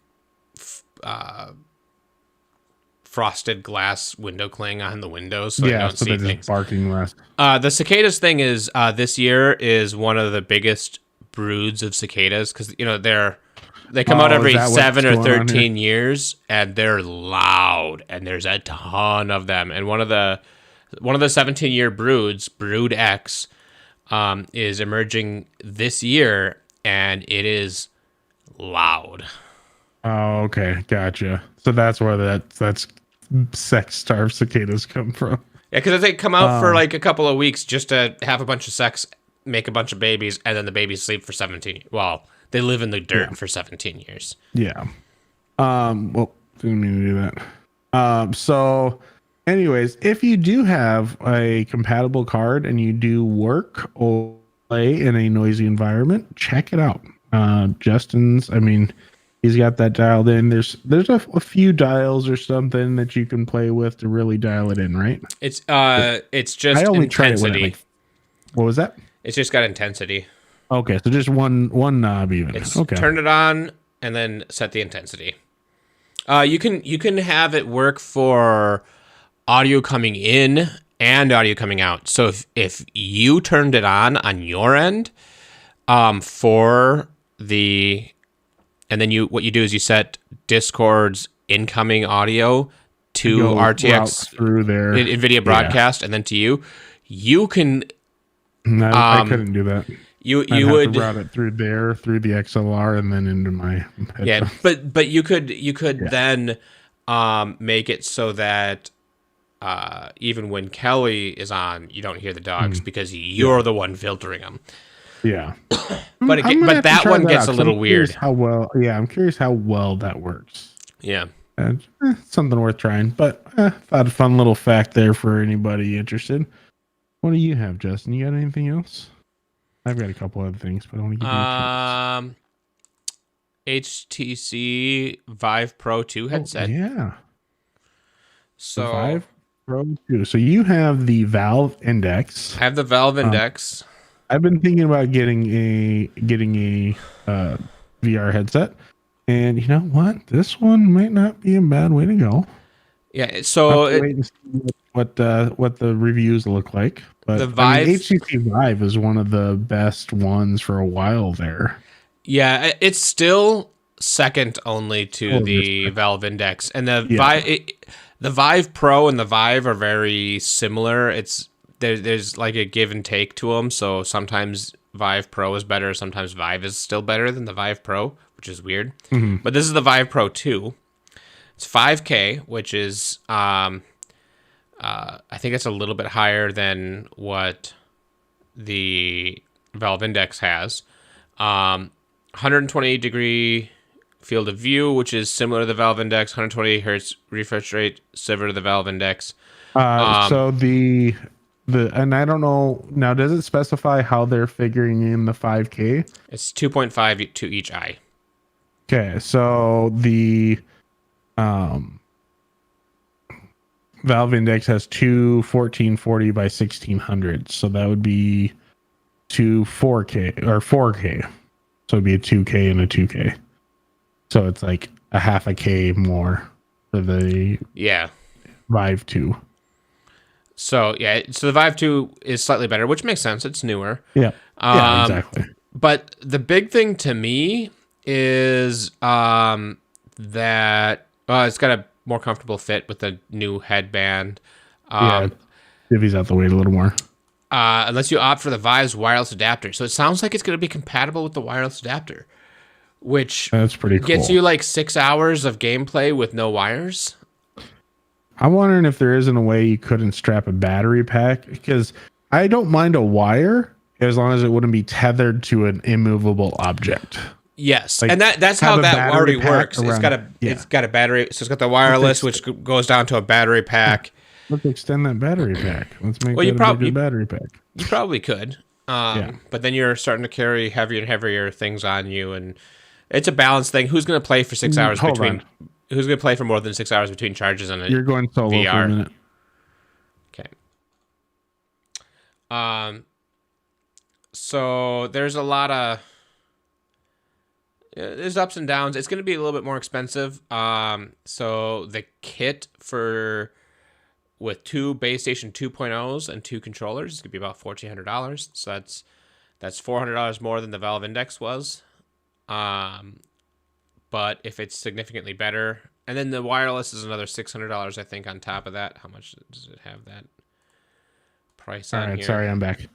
Speaker 2: frosted glass window cling on the windows, so I don't see things.
Speaker 1: Barking less.
Speaker 2: The cicadas thing is this year is one of the biggest broods of cicadas because they come out every 7 or 13 years, and they're loud, and there's a ton of them, and one of the 17-year broods, Brood X, is emerging this year, and it is loud.
Speaker 1: Oh, okay, gotcha. So that's where that's sex-starved cicadas come from.
Speaker 2: Yeah, because they come out for like a couple of weeks just to have a bunch of sex, make a bunch of babies, and then the babies sleep for 17. Well, they live in the dirt for 17 years.
Speaker 1: Yeah. Well, didn't mean to do that. So. Anyways, if you do have a compatible card and you do work or play in a noisy environment, check it out. Justin's. I mean, he's got that dialed in. There's a few dials or something that you can play with to really dial it in, right?
Speaker 2: It's
Speaker 1: I
Speaker 2: just
Speaker 1: only tried it when
Speaker 2: intensity.
Speaker 1: what was that?
Speaker 2: It's just got intensity.
Speaker 1: Okay, so just one knob even.
Speaker 2: It's
Speaker 1: Okay.
Speaker 2: turn it on and then set the intensity. You can have it work for audio coming in and audio coming out. So if you turned it on your end, for the, and then what you do is you set Discord's incoming audio to RTX
Speaker 1: through there,
Speaker 2: Nvidia Broadcast, and then to you can.
Speaker 1: No, I couldn't do that.
Speaker 2: You
Speaker 1: would
Speaker 2: would
Speaker 1: route it through the XLR and then into my headphones.
Speaker 2: Yeah, but you could then make it so that even when Kelly is on, you don't hear the dogs because you're the one filtering them.
Speaker 1: Yeah,
Speaker 2: but that one gets a little weird.
Speaker 1: I'm curious how well that works.
Speaker 2: Yeah,
Speaker 1: something worth trying. But thought a fun little fact there for anybody interested. What do you have, Justin? You got anything else? I've got a couple other things, but I want to give you a chance.
Speaker 2: HTC Vive Pro 2 headset.
Speaker 1: Yeah.
Speaker 2: So
Speaker 1: the Vive Pro 2. So you have the Valve Index.
Speaker 2: I have the Valve Index.
Speaker 1: I've been thinking about getting a VR headset, and you know what? This one might not be a bad way to go.
Speaker 2: Yeah. So
Speaker 1: wait and see what the reviews look like. But
Speaker 2: the Vive,
Speaker 1: HTC Vive is one of the best ones for a while there.
Speaker 2: Yeah, it's still second only to the Valve Index, and the Vive Pro and the Vive are very similar. There's like a give and take to them. So sometimes Vive Pro is better, sometimes Vive is still better than the Vive Pro, which is weird. Mm-hmm. But this is the Vive Pro 2. It's 5K, which is I think it's a little bit higher than what the Valve Index has. 128 degree field of view, which is similar to the Valve Index. 120 hertz refresh rate, similar to the Valve Index.
Speaker 1: So the and I don't know now. Does it specify how they're figuring in the 5K?
Speaker 2: It's 2.5 to each eye.
Speaker 1: Okay, so the Valve Index has two 1440 by 1600, so that would be two 4K or 4K. So it'd be a 2K and a 2K. So it's like a half a K more for the Vive 2.
Speaker 2: So so the Vive 2 is slightly better, which makes sense. It's newer.
Speaker 1: Yeah. Yeah, exactly.
Speaker 2: But the big thing to me is that it's got a more comfortable fit with the new headband.
Speaker 1: Divvies out the weight a little more.
Speaker 2: Unless you opt for the Vive's wireless adapter. So it sounds like it's going to be compatible with the wireless adapter, which
Speaker 1: that's pretty cool.
Speaker 2: Gets you like 6 hours of gameplay with no wires.
Speaker 1: I'm wondering if there isn't a way you couldn't strap a battery pack, because I don't mind a wire as long as it wouldn't be tethered to an immovable object.
Speaker 2: Yes, like, and that's how that already works. It's got a battery, so it's got the wireless, which goes down to a battery pack.
Speaker 1: Let's extend that battery pack. Let's make a battery pack.
Speaker 2: You probably could, but then you're starting to carry heavier and heavier things on you, and it's a balance thing. Who's going to play for 6 hours between? Who's going to play for more than 6 hours between charges on it?
Speaker 1: You're going solo VR. For a minute.
Speaker 2: Okay. So there's a lot of there's ups and downs. It's going to be a little bit more expensive. So the kit with two base station 2.0s and two controllers is going to be about $1,400. So that's $400 more than the Valve Index was. But if it's significantly better, and then the wireless is another $600, I think, on top of that. How much does it have that price on here?
Speaker 1: Sorry, I'm back.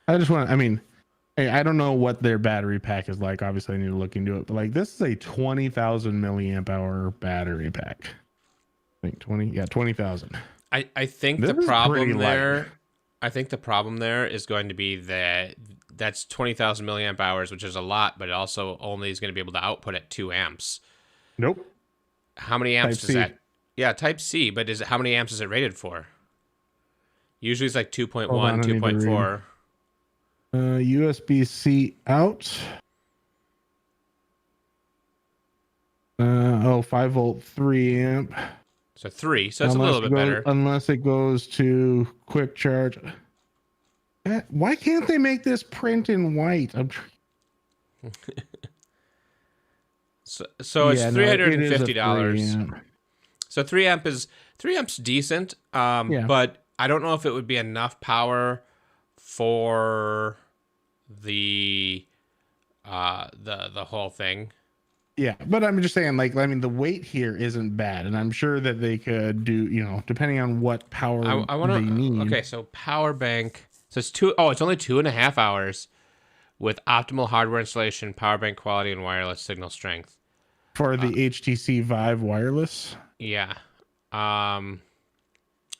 Speaker 1: I don't know what their battery pack is like. Obviously, I need to look into it. But like, this is a 20,000 milliamp hour battery pack. I think 20,000.
Speaker 2: I think the problem there. I think the problem there is going to be that that's 20,000 milliamp hours, which is a lot, but it also only is going to be able to output at 2 amps.
Speaker 1: Nope.
Speaker 2: How many amps is that? Yeah, Type C, but how many amps is it rated for? Usually it's like 2.1, 2.4.
Speaker 1: USB-C out. 5-volt 3 amp.
Speaker 2: So 3. So it's a little bit better.
Speaker 1: Unless it goes to quick charge. Why can't they make this print in white?
Speaker 2: So it's $350.
Speaker 1: No,
Speaker 2: so 3 amp's decent. But I don't know if it would be enough power for the whole thing.
Speaker 1: Yeah, but I'm just saying, like, I mean, the weight here isn't bad, and I'm sure that they could do, depending on what power they need.
Speaker 2: Okay, so power bank. So it's it's only 2.5 hours with optimal hardware installation, power bank quality, and wireless signal strength.
Speaker 1: For the HTC Vive wireless?
Speaker 2: Yeah. It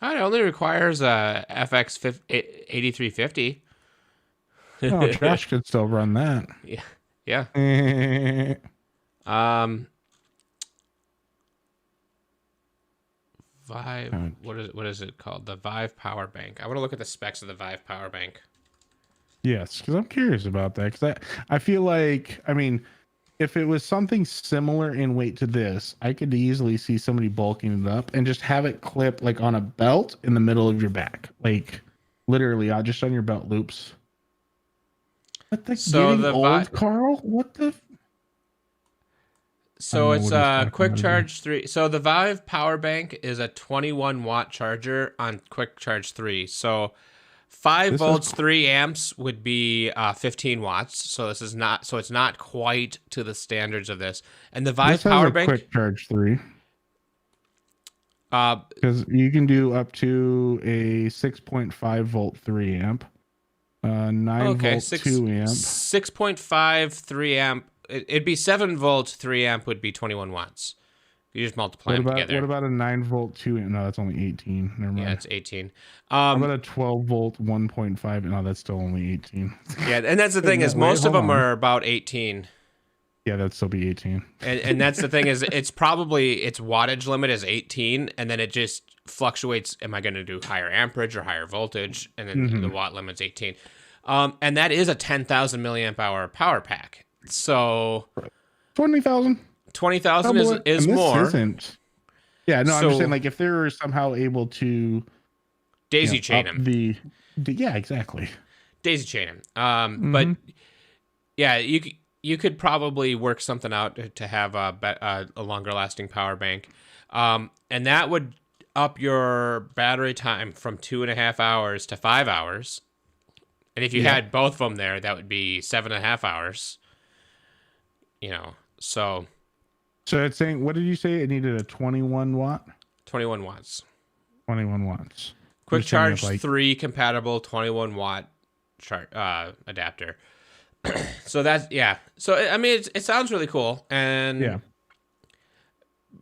Speaker 2: only requires a FX 8350.
Speaker 1: Oh, Josh could still run that.
Speaker 2: Yeah. Vive. What is it called? The Vive power bank. I want to look at the specs of the Vive power bank.
Speaker 1: Yes, because I'm curious about that. Because I feel like, I mean, if it was something similar in weight to this, I could easily see somebody bulking it up and just have it clip like on a belt in the middle of your back, like literally, just on your belt loops. What the Carl? What the?
Speaker 2: So it's quick charge 3. So the Vive power bank is a 21-watt charger on quick charge 3. So 5 volts, 3 amps would be 15 watts. So this is not. So it's not quite to the standards of this. And the Vive power bank,
Speaker 1: quick charge 3. Because you can do up to a 6.5 volt 3 amp, 9 volt 2 amp,
Speaker 2: 6.5 3 amp. It'd be 7 volt 3 amp would be 21 watts. You just multiply them together.
Speaker 1: What about a 9 volt 2 amp? No, that's only 18. Never mind.
Speaker 2: Yeah, it's 18.
Speaker 1: How about a 12 volt 1.5? No, that's still only 18.
Speaker 2: Yeah, and that's the thing is most of them are about 18.
Speaker 1: Yeah, that'd still be 18.
Speaker 2: And that's the thing is it's probably its wattage limit is 18, and then it just fluctuates. Am I going to do higher amperage or higher voltage? And then the watt limit's 18. And that is a 10,000 milliamp hour power pack. So
Speaker 1: 20,000.
Speaker 2: 20,000 is more.
Speaker 1: Isn't. Yeah, no, I'm just saying, like, if they were somehow able to
Speaker 2: daisy chain them.
Speaker 1: Yeah, exactly.
Speaker 2: Daisy chain them. But yeah, you could probably work something out to have a longer lasting power bank, and that would up your battery time from 2.5 hours to 5 hours. And if you had both of them there, that would be 7.5 hours. So
Speaker 1: it's saying, what did you say? It needed a 21 watt?
Speaker 2: 21 watts.
Speaker 1: 21 watts.
Speaker 2: Quick charge 3 compatible 21 watt adapter. So that's, So, I mean, it sounds really cool. And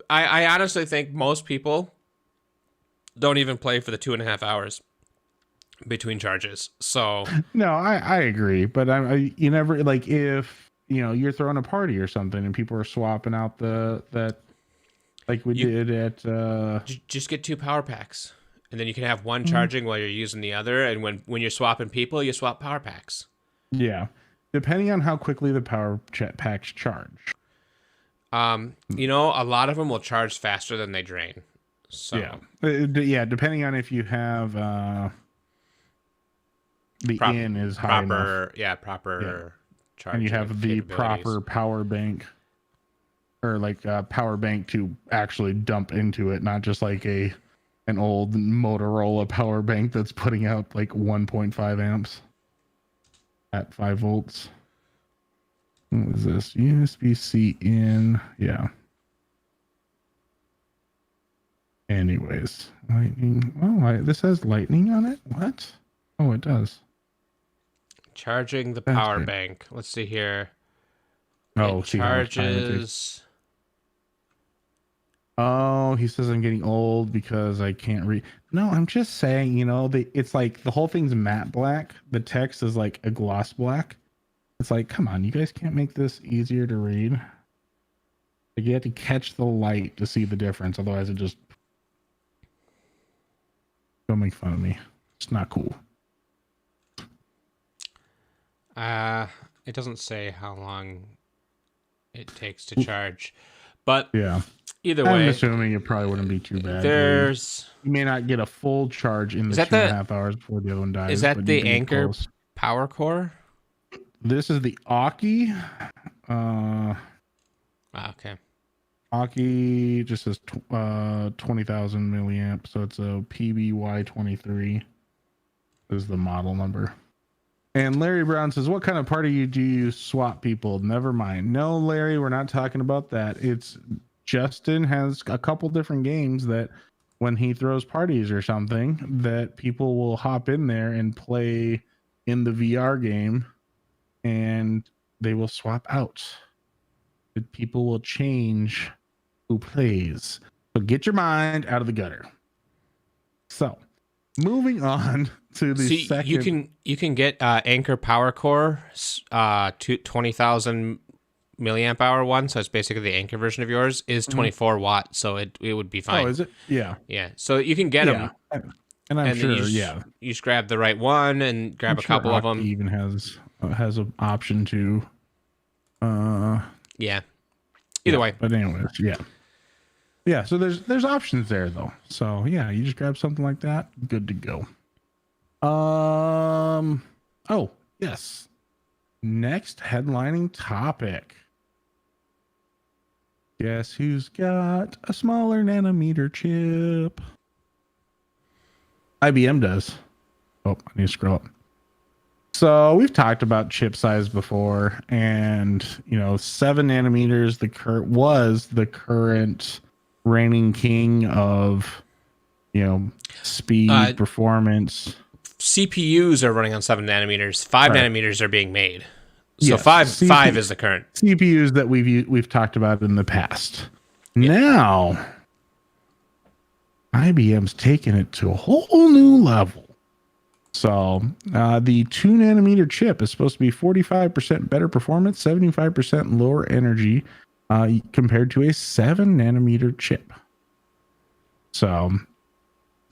Speaker 2: I honestly think most people don't even play for the 2.5 hours between charges. So
Speaker 1: no, I agree. But you never, like, if you're throwing a party or something and people are swapping out that like we did at
Speaker 2: just get 2 power packs, and then you can have one charging while you're using the other, and when you're swapping people, you swap power packs.
Speaker 1: Yeah, depending on how quickly the power packs charge.
Speaker 2: A lot of them will charge faster than they drain. So
Speaker 1: depending on if you have in is high enough.
Speaker 2: Proper
Speaker 1: and you have the proper power bank, or like a power bank to actually dump into it, not just like an old Motorola power bank that's putting out like 1.5 amps at 5 volts. What is this? USB-C in. Yeah. Anyways, lightning. Oh, this has lightning on it. What? Oh, it does.
Speaker 2: Charging the power bank. Let's see here.
Speaker 1: Oh,
Speaker 2: charges.
Speaker 1: Oh, he says I'm getting old because I can't read. No, I'm just saying, it's like the whole thing's matte black. The text is like a gloss black. It's like, come on, you guys can't make this easier to read. Like, you have to catch the light to see the difference. Otherwise, it just don't make fun of me. It's not cool.
Speaker 2: It doesn't say how long it takes to charge, But
Speaker 1: Yeah.
Speaker 2: either
Speaker 1: I'm
Speaker 2: way,
Speaker 1: assuming it probably wouldn't be too bad. You may not get a full charge in the 2.5 hours before the other one dies.
Speaker 2: Is that
Speaker 1: but
Speaker 2: the
Speaker 1: you can get
Speaker 2: Anker
Speaker 1: close.
Speaker 2: power core?
Speaker 1: This is the Aki.
Speaker 2: Okay.
Speaker 1: Aki just says 20,000 milliamp, so it's a PBY23 is the model number. And Larry Brown says, "What kind of party do you swap people?" Never mind. No, Larry, we're not talking about that. It's Justin has a couple different games that when he throws parties or something, that people will hop in there and play in the VR game, and they will swap out. People will change who plays. So get your mind out of the gutter. So moving on to the second.
Speaker 2: You can get Anker Power Core 20,000 milliamp hour one, so it's basically the Anker version of yours, is 24 watts, so it would be fine.
Speaker 1: Oh, is it? Yeah.
Speaker 2: Yeah. So you can get them.
Speaker 1: And I'm sure, you
Speaker 2: just grab the right one and grab a couple of them.
Speaker 1: Even has an option to
Speaker 2: yeah. Either way.
Speaker 1: But anyways, yeah. Yeah, so there's options there though. So yeah, you just grab something like that, good to go. Oh, yes. Next headlining topic. Guess who's got a smaller nanometer chip? IBM does. Oh, I need to scroll up. So we've talked about chip size before, and 7 nanometers was the current reigning king of speed, performance.
Speaker 2: CPUs are running on 7 nanometers. 5 nanometers are being made. So yes, 5 is the current
Speaker 1: CPUs that we've talked about in the past. Yeah. Now IBM's taking it to a whole new level. So the 2 nanometer chip is supposed to be 45% better performance, 75% lower energy compared to a 7 nanometer chip. So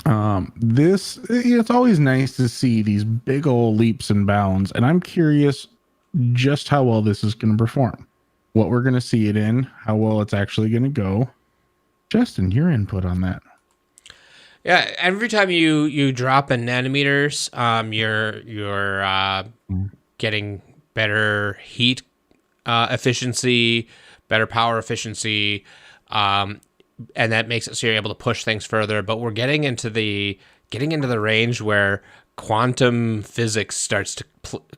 Speaker 1: it's always nice to see these big old leaps and bounds, and I'm curious just how well this is going to perform, what we're going to see it in, how well it's actually going to go. Justin, your input on that.
Speaker 2: Yeah, every time you drop in nanometers, you're getting better heat efficiency, better power efficiency, and that makes it so you're able to push things further. But we're getting into the range where quantum physics starts to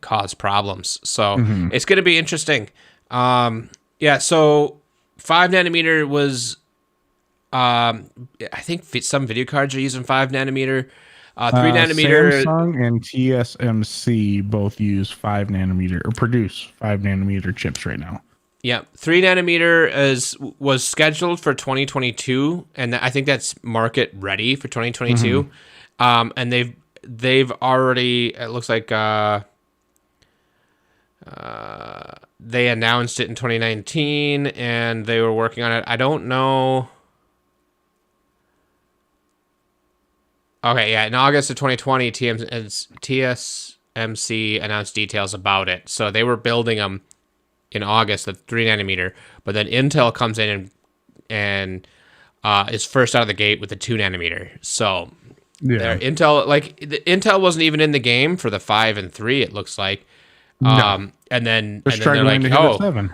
Speaker 2: cause problems. So it's going to be interesting. So 5 nanometer was. I think some video cards are using 5 nanometer. 3 nanometer.
Speaker 1: Samsung and TSMC both use 5 nanometer or produce 5 nanometer chips right now.
Speaker 2: Yeah, 3 nanometer was scheduled for 2022, and I think that's market ready for 2022. And they've already, it looks like they announced it in 2019, and they were working on it. I don't know. Okay, yeah, in August of 2020, TSMC announced details about it. So they were building them in August, the 3 nanometer, but then Intel comes in and is first out of the gate with the 2 nanometer. So Intel wasn't even in the game for the 5 and 3, it looks like.
Speaker 1: No.
Speaker 2: And then
Speaker 1: they're like,
Speaker 2: to hit
Speaker 1: 7.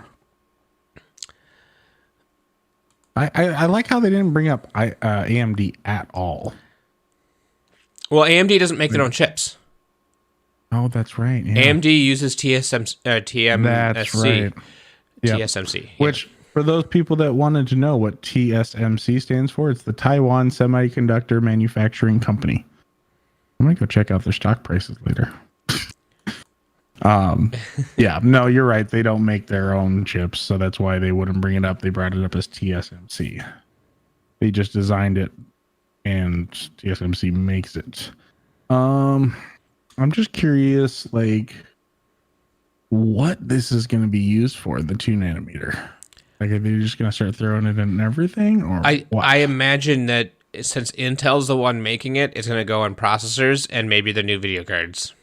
Speaker 1: I like how they didn't bring up AMD at all.
Speaker 2: Well, AMD doesn't make their own chips.
Speaker 1: Oh, that's right. Yeah.
Speaker 2: AMD uses TMSC.
Speaker 1: That's right. Yep.
Speaker 2: TSMC.
Speaker 1: Which, for those people that wanted to know what TSMC stands for, it's the Taiwan Semiconductor Manufacturing Company. I'm going to go check out their stock prices later. Yeah, no, you're right. They don't make their own chips, so that's why they wouldn't bring it up. They brought it up as TSMC. They just designed it, and TSMC makes it. I'm just curious, what this is going to be used for, the 2 nanometer. Like, are they just going to start throwing it in everything, or what?
Speaker 2: I imagine that since Intel's the one making it, it's going to go on processors and maybe the new video cards.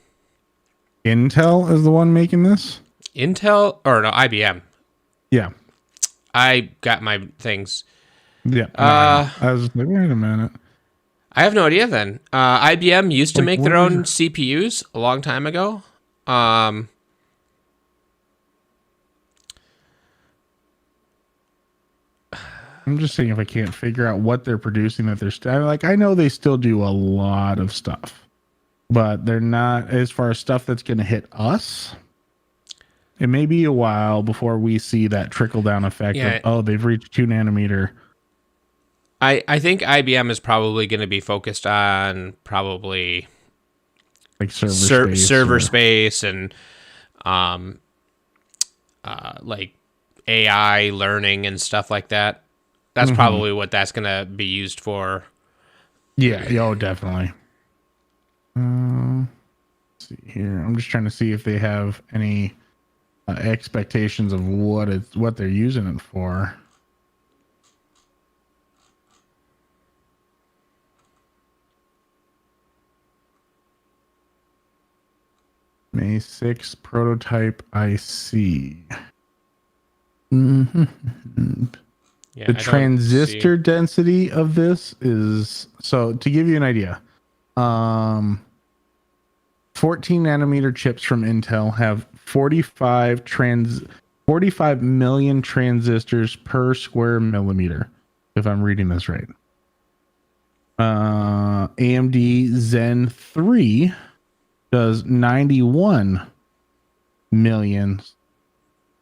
Speaker 1: Intel is the one making this?
Speaker 2: IBM.
Speaker 1: Yeah.
Speaker 2: I got my things.
Speaker 1: Yeah, no, I know. I was just like, wait a minute.
Speaker 2: I have no idea then. IBM used to
Speaker 1: Like,
Speaker 2: make
Speaker 1: what
Speaker 2: their
Speaker 1: is
Speaker 2: own
Speaker 1: your...
Speaker 2: CPUs a long time ago. Um,
Speaker 1: I'm just saying if I can't figure out what they're producing that they're like, I know they still do a lot of stuff, but they're not as far as stuff that's going to hit us. It may be a while before we see that trickle down effect of,
Speaker 2: yeah,
Speaker 1: oh, they've reached 2 nanometer.
Speaker 2: I think IBM is probably going to be focused on probably
Speaker 1: Like server space
Speaker 2: server
Speaker 1: or...
Speaker 2: space and um, like AI learning and stuff like that. That's probably what that's going to be used for.
Speaker 1: Yeah, oh, definitely. Let's see here. I'm just trying to see if they have any expectations of what they're using it for. May 6 prototype IC.
Speaker 2: Yeah,
Speaker 1: The transistor density of this is, so to give you an idea, 14 nanometer chips from Intel have 45 million transistors per square millimeter, if I'm reading this right. AMD Zen 3 does 91 million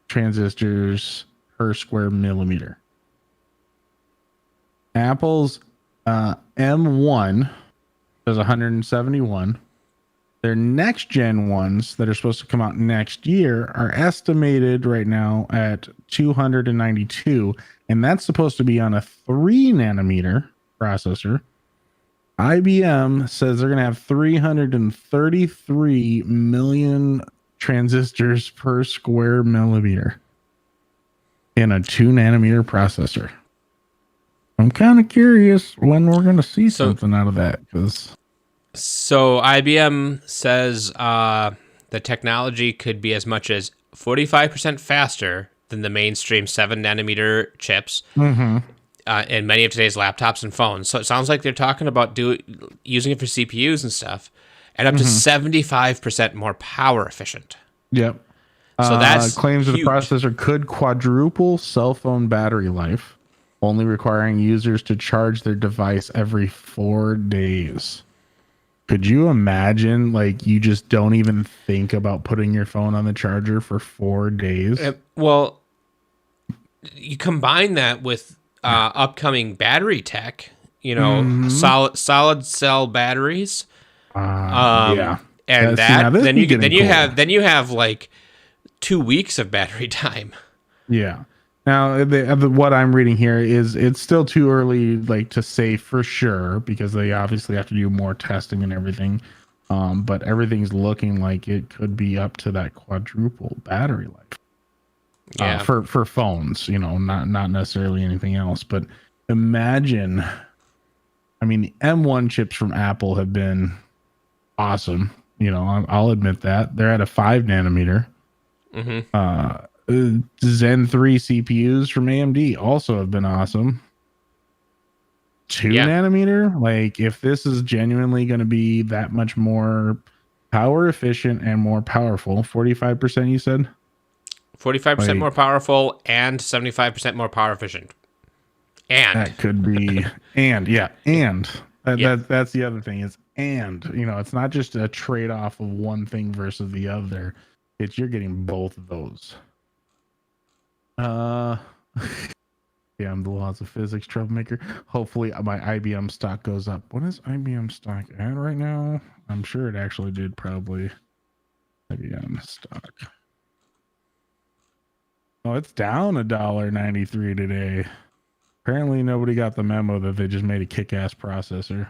Speaker 1: transistors per square millimeter. Apple's M1 does 171. Their next gen ones that are supposed to come out next year are estimated right now at 292, and that's supposed to be on a 3 nanometer processor. IBM says they're going to have 333 million transistors per square millimeter in a 2 nanometer processor. I'm kind of curious when we're going to see something out of that, because...
Speaker 2: So IBM says the technology could be as much as 45% faster than the mainstream 7 nanometer chips in many of today's laptops and phones. So it sounds like they're talking about using it for CPUs and stuff, and up to 75% more power efficient.
Speaker 1: Yep.
Speaker 2: So that's
Speaker 1: claims
Speaker 2: huge.
Speaker 1: that the processor could quadruple cell phone battery life, only requiring users to charge their device every 4 days. Could you imagine, like, you just don't even think about putting your phone on the charger for 4 days?
Speaker 2: Well, you combine that with upcoming battery tech, solid cell batteries.
Speaker 1: Yeah.
Speaker 2: And then you have like 2 weeks of battery time.
Speaker 1: Yeah. Now, what I'm reading here is it's still too early, like, to say for sure, because they obviously have to do more testing and everything. But everything's looking like it could be up to that quadruple battery life.
Speaker 2: Yeah.
Speaker 1: For phones, not necessarily anything else. But imagine, I mean, the M1 chips from Apple have been awesome. I'll admit that. They're at a 5 nanometer. Zen 3 CPUs from AMD also have been awesome. 2 nanometer, like, if this is genuinely going to be that much more power efficient and more powerful, 45% you said?
Speaker 2: 45% more powerful and 75% more power efficient. And
Speaker 1: that could be, that's the other thing is, it's not just a trade-off of one thing versus the other. It's you're getting both of those. Yeah, I'm the laws of physics troublemaker. Hopefully my IBM stock goes up. What is IBM stock at right now? I'm sure it actually did probably. IBM stock. Oh, it's down $1.93 today. Apparently nobody got the memo that they just made a kick-ass processor.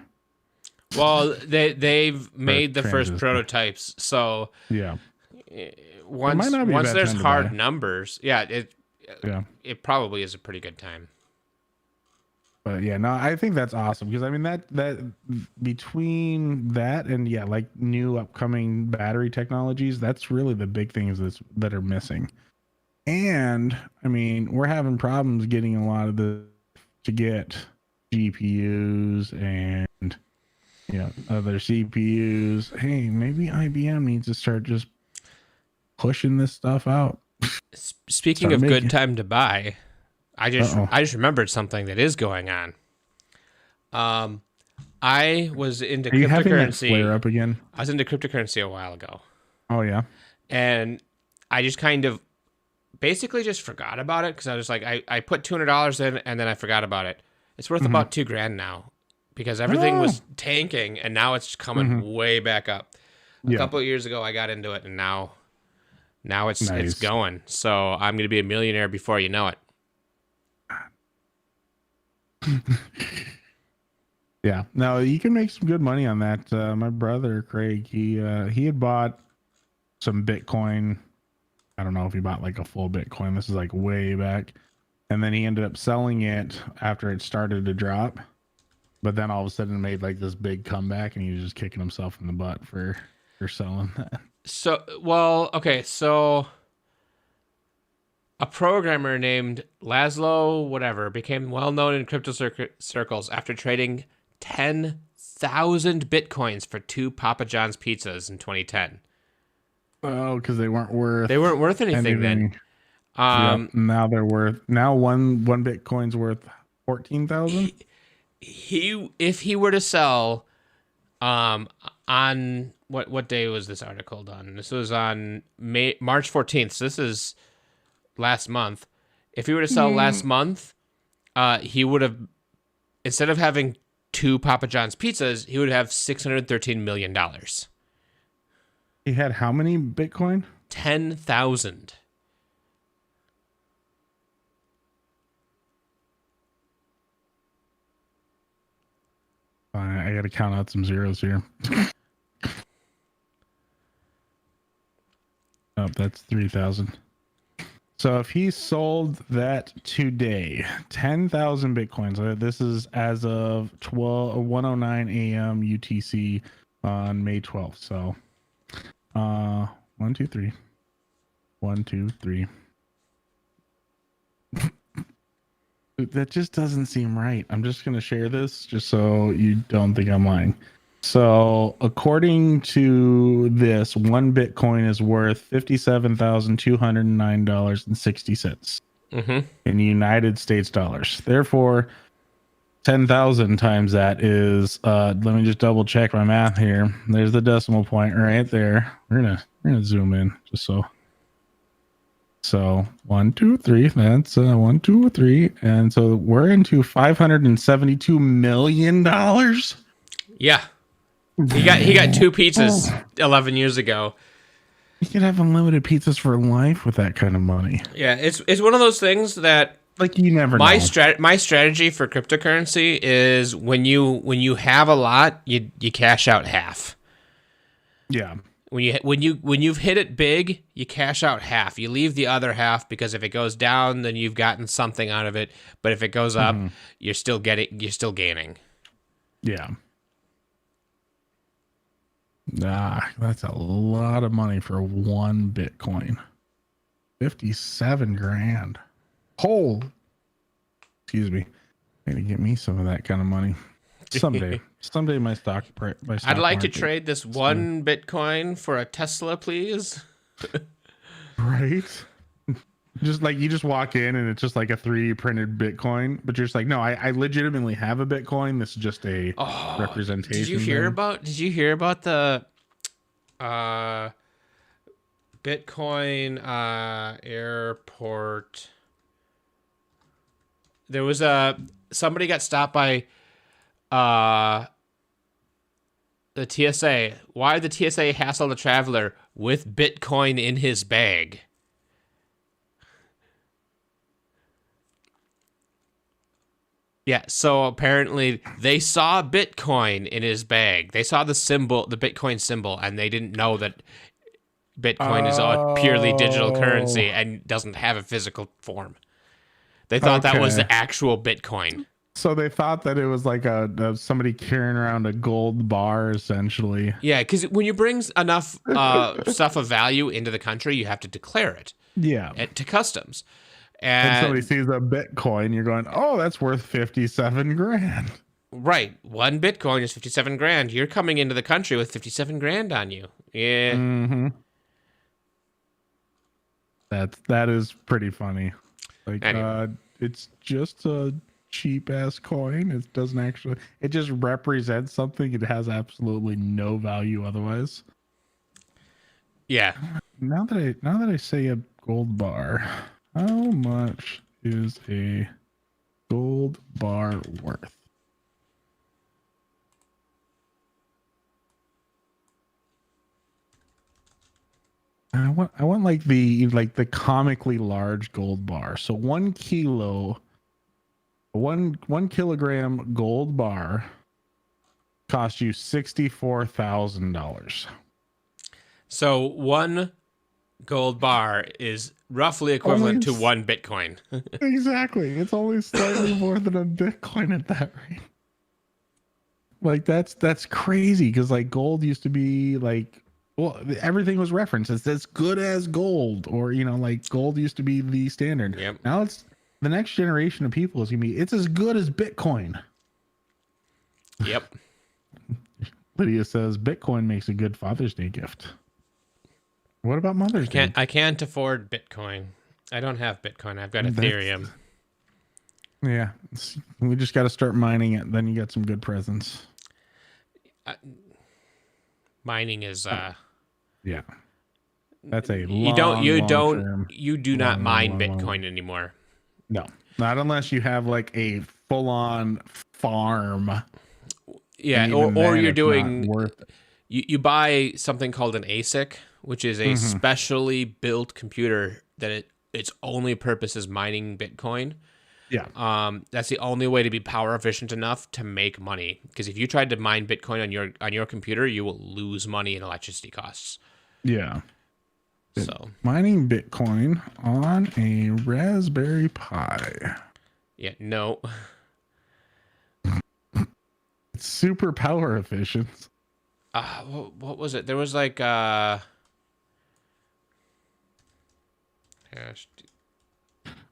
Speaker 2: Well, they've made the first prototypes, so
Speaker 1: yeah.
Speaker 2: Once there's hard numbers, it probably is a pretty good time.
Speaker 1: But yeah, no, I think that's awesome, because I mean that between that and like new upcoming battery technologies, that's really the big things that are missing. And I mean, we're having problems getting a lot of the to get GPUs and other CPUs. Hey, maybe IBM needs to start just pushing this stuff out.
Speaker 2: Speaking
Speaker 1: Start
Speaker 2: of good
Speaker 1: making.
Speaker 2: time to buy,
Speaker 1: Uh
Speaker 2: I just remembered something that is going on. Um, I was into
Speaker 1: Are you having that
Speaker 2: cryptocurrency.
Speaker 1: flare up again?
Speaker 2: I was into cryptocurrency a while ago,
Speaker 1: Oh yeah.
Speaker 2: and I just kind of basically just forgot about it because I was like, I put $200 in and then I forgot about it. It's worth
Speaker 1: Mm-hmm.
Speaker 2: about 2 grand now because everything
Speaker 1: Oh.
Speaker 2: was tanking and now it's
Speaker 1: Mm-hmm.
Speaker 2: coming way back up. A
Speaker 1: Yeah.
Speaker 2: couple of years ago, I got into it and now it's
Speaker 1: Nice.
Speaker 2: going. So I'm gonna be a millionaire before you know it.
Speaker 1: Yeah. No, you can make some good money on that. My brother Craig, he had bought some Bitcoin. I don't know if he bought like a full Bitcoin. This is like way back. And then he ended up selling it after it started to drop. But then all of a sudden it made like this big comeback and he was just kicking himself in the butt for selling that.
Speaker 2: So well, okay, so a programmer named Laszlo, whatever, became well known in crypto circles after trading 10,000 bitcoins for 2 Papa John's pizzas in 2010.
Speaker 1: Oh, because they weren't worth
Speaker 2: They weren't worth anything then.
Speaker 1: anything. Yep. Now they're worth one Bitcoin's worth 14,000.
Speaker 2: He if he were to sell on what day was this article done? This was on March 14th. So this is last month. If he were to sell last month, he would have, instead of having 2 Papa John's pizzas, he would have $613 million.
Speaker 1: He had how many Bitcoin?
Speaker 2: 10,000.
Speaker 1: I got to count out some zeros here. Oh, that's 3,000. So if he sold that today, 10,000 Bitcoins. This is as of 1:09 a.m. UTC on May 12th. So, 1, 2, 3. 1, 2, 3. That just doesn't seem right. I'm just going to share this just so you don't think I'm lying. So, according to this, one Bitcoin is worth $57,209.60 in United States dollars. Therefore, 10,000 times that is, let me just double check my math here. There's the decimal point right there. We're gonna zoom in just so. So 1, 2, 3. That's 1, 2, 3, and so we're into $572 million.
Speaker 2: Yeah. He got 2 pizzas 11 years ago.
Speaker 1: You could have unlimited pizzas for life with that kind of money.
Speaker 2: Yeah, it's one of those things that
Speaker 1: Like you never know.
Speaker 2: my strategy for cryptocurrency is when you have a lot, you cash out half.
Speaker 1: Yeah.
Speaker 2: When you've hit it big, you cash out half. You leave the other half because if it goes down, then you've gotten something out of it. But if it goes up, you're still gaining.
Speaker 1: Yeah. That's a lot of money for one Bitcoin. 57 grand. Excuse me. Maybe get me some of that kind of money someday. Someday my stock
Speaker 2: I'd like to trade this one Bitcoin for a Tesla, please.
Speaker 1: Right. Just like you just walk in and it's just like a 3D printed Bitcoin, but you're just like, no, I legitimately have a Bitcoin. This is just a representation.
Speaker 2: Did you hear about the Bitcoin airport? There was somebody got stopped by the TSA. Why did the TSA hassle the traveler with Bitcoin in his bag? Yeah, so apparently they saw Bitcoin in his bag. They saw the Bitcoin symbol, and they didn't know that Bitcoin is a purely digital currency and doesn't have a physical form. They thought that was the actual Bitcoin.
Speaker 1: So they thought that it was like a somebody carrying around a gold bar, essentially.
Speaker 2: Yeah, because when you bring enough stuff of value into the country, you have to declare it
Speaker 1: Yeah.
Speaker 2: to customs.
Speaker 1: And somebody
Speaker 2: And
Speaker 1: sees a Bitcoin, you're going, oh, that's worth 57 grand.
Speaker 2: right, one Bitcoin is 57 grand. You're coming into the country with 57 grand on you. Yeah.
Speaker 1: Mm-hmm. That is pretty funny. Like,
Speaker 2: Anyway.
Speaker 1: it's just a cheap ass coin. It doesn't actually, it just represents something. It has absolutely no value otherwise.
Speaker 2: Yeah.
Speaker 1: Now that I say a gold bar, how much is a gold bar worth? I want like the comically large gold bar. So 1 kilogram gold bar costs you $64,000.
Speaker 2: So one gold bar is roughly
Speaker 1: Only
Speaker 2: equivalent to one Bitcoin.
Speaker 1: exactly. It's only slightly more than a Bitcoin at that rate. Like that's crazy because like gold used to be like, well, everything was referenced. It's as good as gold, or like gold used to be the standard.
Speaker 2: Yep.
Speaker 1: Now it's the next generation of people is gonna be it's as good as Bitcoin.
Speaker 2: Yep.
Speaker 1: Lydia says Bitcoin makes a good Father's Day gift. What about Mother's Day?
Speaker 2: I can't afford Bitcoin. I don't have Bitcoin. I've got Ethereum.
Speaker 1: Yeah, we just got to start mining it. Then you get some good presents.
Speaker 2: Mining is
Speaker 1: Yeah, that's a
Speaker 2: you do not mine Bitcoin anymore.
Speaker 1: No, not unless you have like a full-on farm.
Speaker 2: Yeah, or you're doing you buy something called an ASIC, which is a specially built computer that its only purpose is mining Bitcoin.
Speaker 1: Yeah.
Speaker 2: That's the only way to be power efficient enough to make money. Because if you tried to mine Bitcoin on your computer, you will lose money in electricity costs.
Speaker 1: Yeah.
Speaker 2: So
Speaker 1: mining Bitcoin on a Raspberry Pi.
Speaker 2: Yeah, no.
Speaker 1: It's super power efficient.
Speaker 2: What was it? There was like hash.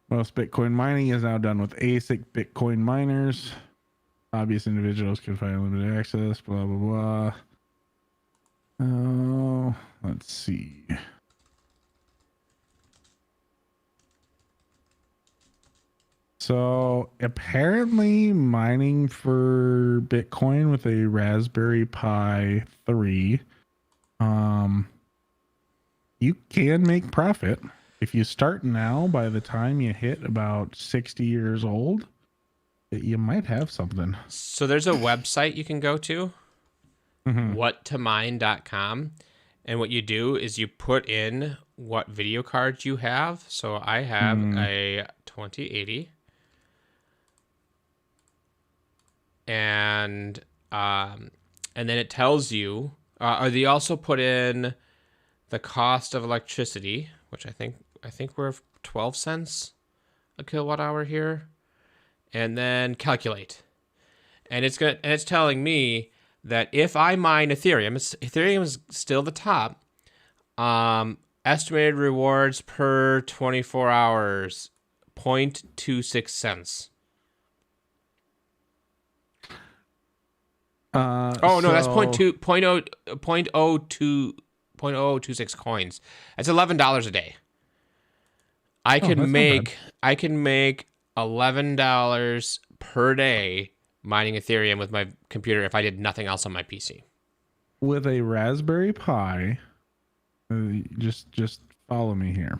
Speaker 1: Most Bitcoin mining is now done with ASIC Bitcoin miners. Obvious individuals can find limited access, blah, blah, blah. Oh, let's see. So apparently mining for Bitcoin with a Raspberry Pi 3, you can make profit. If you start now, by the time you hit about 60 years old, you might have something.
Speaker 2: So there's a website you can go to, whattomine.com. And what you do is you put in what video cards you have. So I have a 2080. And then it tells you, or they also put in the cost of electricity, which I think we're 12 cents a kilowatt hour here, and then calculate. And it's telling me that if I mine Ethereum, Ethereum is still the top. Estimated rewards per 24 hours, 0.26 cents. No, that's 0.026 coins. That's $11 a day. I can make $11 per day mining Ethereum with my computer if I did nothing else on my PC.
Speaker 1: With a Raspberry Pi, just follow me here.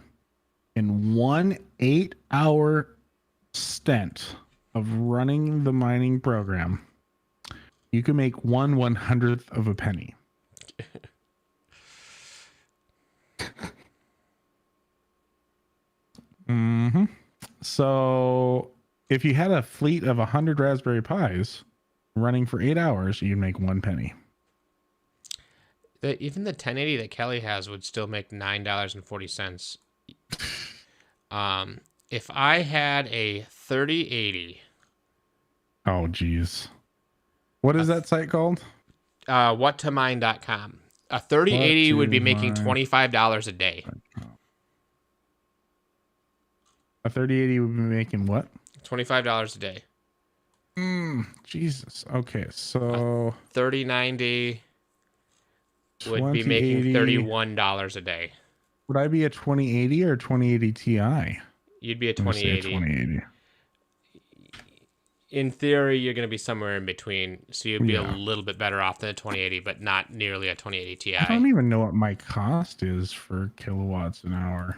Speaker 1: In 1 8-hour stint of running the mining program, you can make 1/100th of a penny. So if you had a fleet of 100 Raspberry Pis running for 8 hours, you'd make 1 penny.
Speaker 2: Even the 1080 that Kelly has would still make $9.40. If I had a 3080
Speaker 1: Oh, geez. What is that site called?
Speaker 2: Whattomine.com. A 3080 would be making $25 a day.
Speaker 1: A 3080 would be making what?
Speaker 2: $25 a day.
Speaker 1: Jesus. Okay, so
Speaker 2: 3090 would be making $31 a day.
Speaker 1: Would I be a 2080 or 2080 Ti?
Speaker 2: You'd be a 2080.
Speaker 1: 2080.
Speaker 2: In theory, you're going to be somewhere in between, so you'd be a little bit better off than a 2080, but not nearly a 2080 Ti.
Speaker 1: I don't even know what my cost is for kilowatts an hour.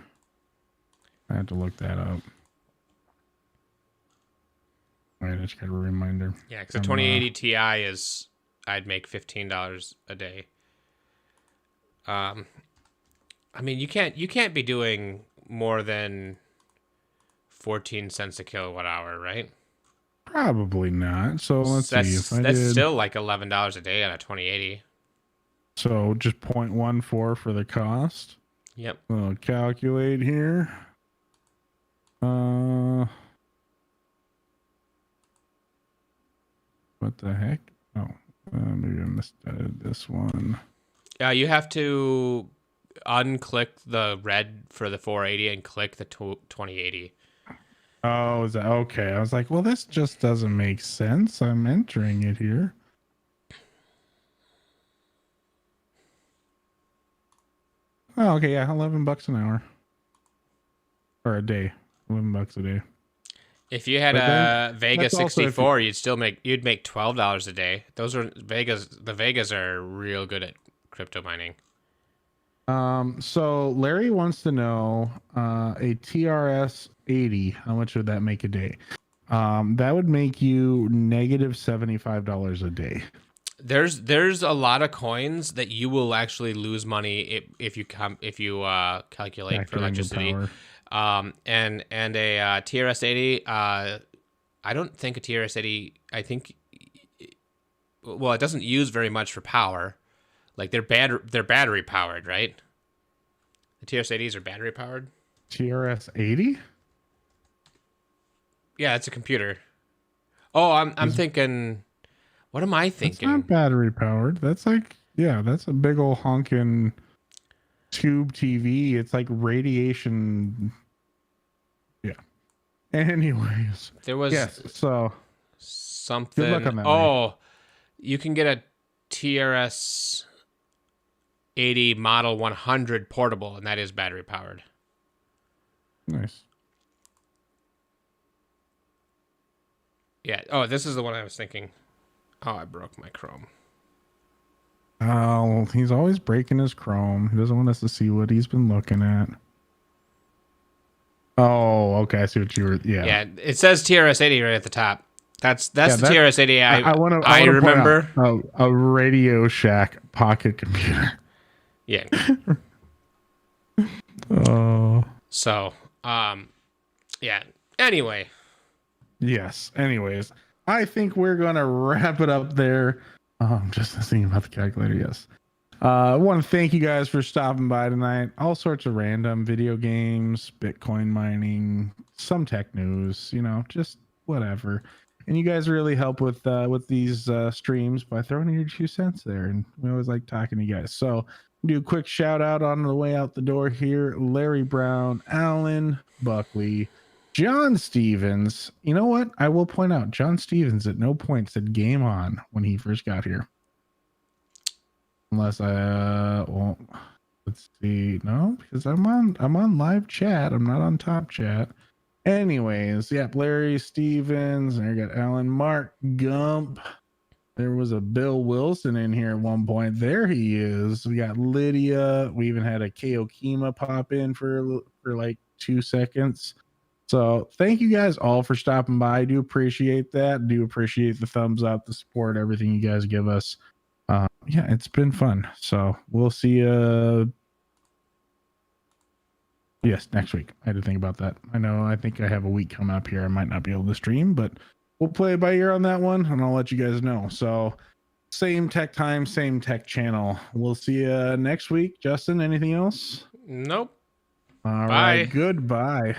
Speaker 1: I have to look that up. All right, I just got a reminder.
Speaker 2: Yeah, because a 2080 Ti is, I'd make $15 a day. I mean, you can't be doing more than 14 cents a kilowatt hour, right?
Speaker 1: Probably not. So let's see if
Speaker 2: that's still like $11 a day on a 2080.
Speaker 1: So just 0.14 for the cost.
Speaker 2: Yep.
Speaker 1: I'll calculate here. What the heck? Oh, maybe I missed this one.
Speaker 2: You have to unclick the red for the 480 and click the 2080.
Speaker 1: Oh, is that okay? I was like, well, this just doesn't make sense. I'm entering it here. Oh, okay, yeah, $11 an hour or a day, $11 a day.
Speaker 2: If you had a Vega 64, you'd make $12 a day. Those are Vegas. The Vegas are real good at crypto mining.
Speaker 1: So Larry wants to know a TRS 80, how much would that make a day? That would make you negative $75 a day.
Speaker 2: There's a lot of coins that you will actually lose money if you calculate for electricity. And a TRS 80, I don't think a TRS 80, I think, well, it doesn't use very much for power. Like they're battery powered, right? The TRS 80s are battery powered.
Speaker 1: TRS 80?
Speaker 2: Yeah, it's a computer. Oh, I'm thinking. What am I thinking?
Speaker 1: It's not battery powered. That's like, yeah, that's a big old honking tube TV. It's like radiation. Yeah. Anyways,
Speaker 2: there was something.
Speaker 1: Good luck on that.
Speaker 2: Oh, you can get a TRS 80 Model 100 portable, and that is battery powered.
Speaker 1: Nice.
Speaker 2: Yeah. Oh, this is the one I was thinking. Oh, I broke my Chrome.
Speaker 1: Oh, he's always breaking his Chrome. He doesn't want us to see what he's been looking at. Oh, okay. I see what you were. Yeah.
Speaker 2: Yeah. It says TRS 80 right at the top. That's the TRS 80 I remember.
Speaker 1: A Radio Shack pocket computer.
Speaker 2: Yeah.
Speaker 1: Oh.
Speaker 2: So, yeah. Anyway.
Speaker 1: Yes. Anyways, I think we're gonna wrap it up there. Just thinking about the calculator. Yes. I want to thank you guys for stopping by tonight. All sorts of random video games, Bitcoin mining, some tech news. You know, just whatever. And you guys really help with these streams by throwing in your 2 cents there. And we always like talking to you guys. So do a quick shout out on the way out the door here. Larry Brown, Alan Buckley, John Stevens. You know what? I will point out John Stevens at no point said game on when he first got here. Unless well, let's see. No, because I'm on live chat. I'm not on top chat. Anyways, yeah, Larry Stevens, and I got Alan, Mark Gump. There was a Bill Wilson in here at one point. There he is. We got Lydia. We even had a Ko Kima pop in for like 2 seconds. So thank you guys all for stopping by. I do appreciate that. Do appreciate the thumbs up, the support, everything you guys give us. Yeah, it's been fun. So we'll see you. Yes, next week. I had to think about that. I think I have a week coming up here. I might not be able to stream, but we'll play it by ear on that one, and I'll let you guys know. So same tech time, same tech channel. We'll see you next week. Justin, anything else?
Speaker 2: Nope.
Speaker 1: All right. Goodbye.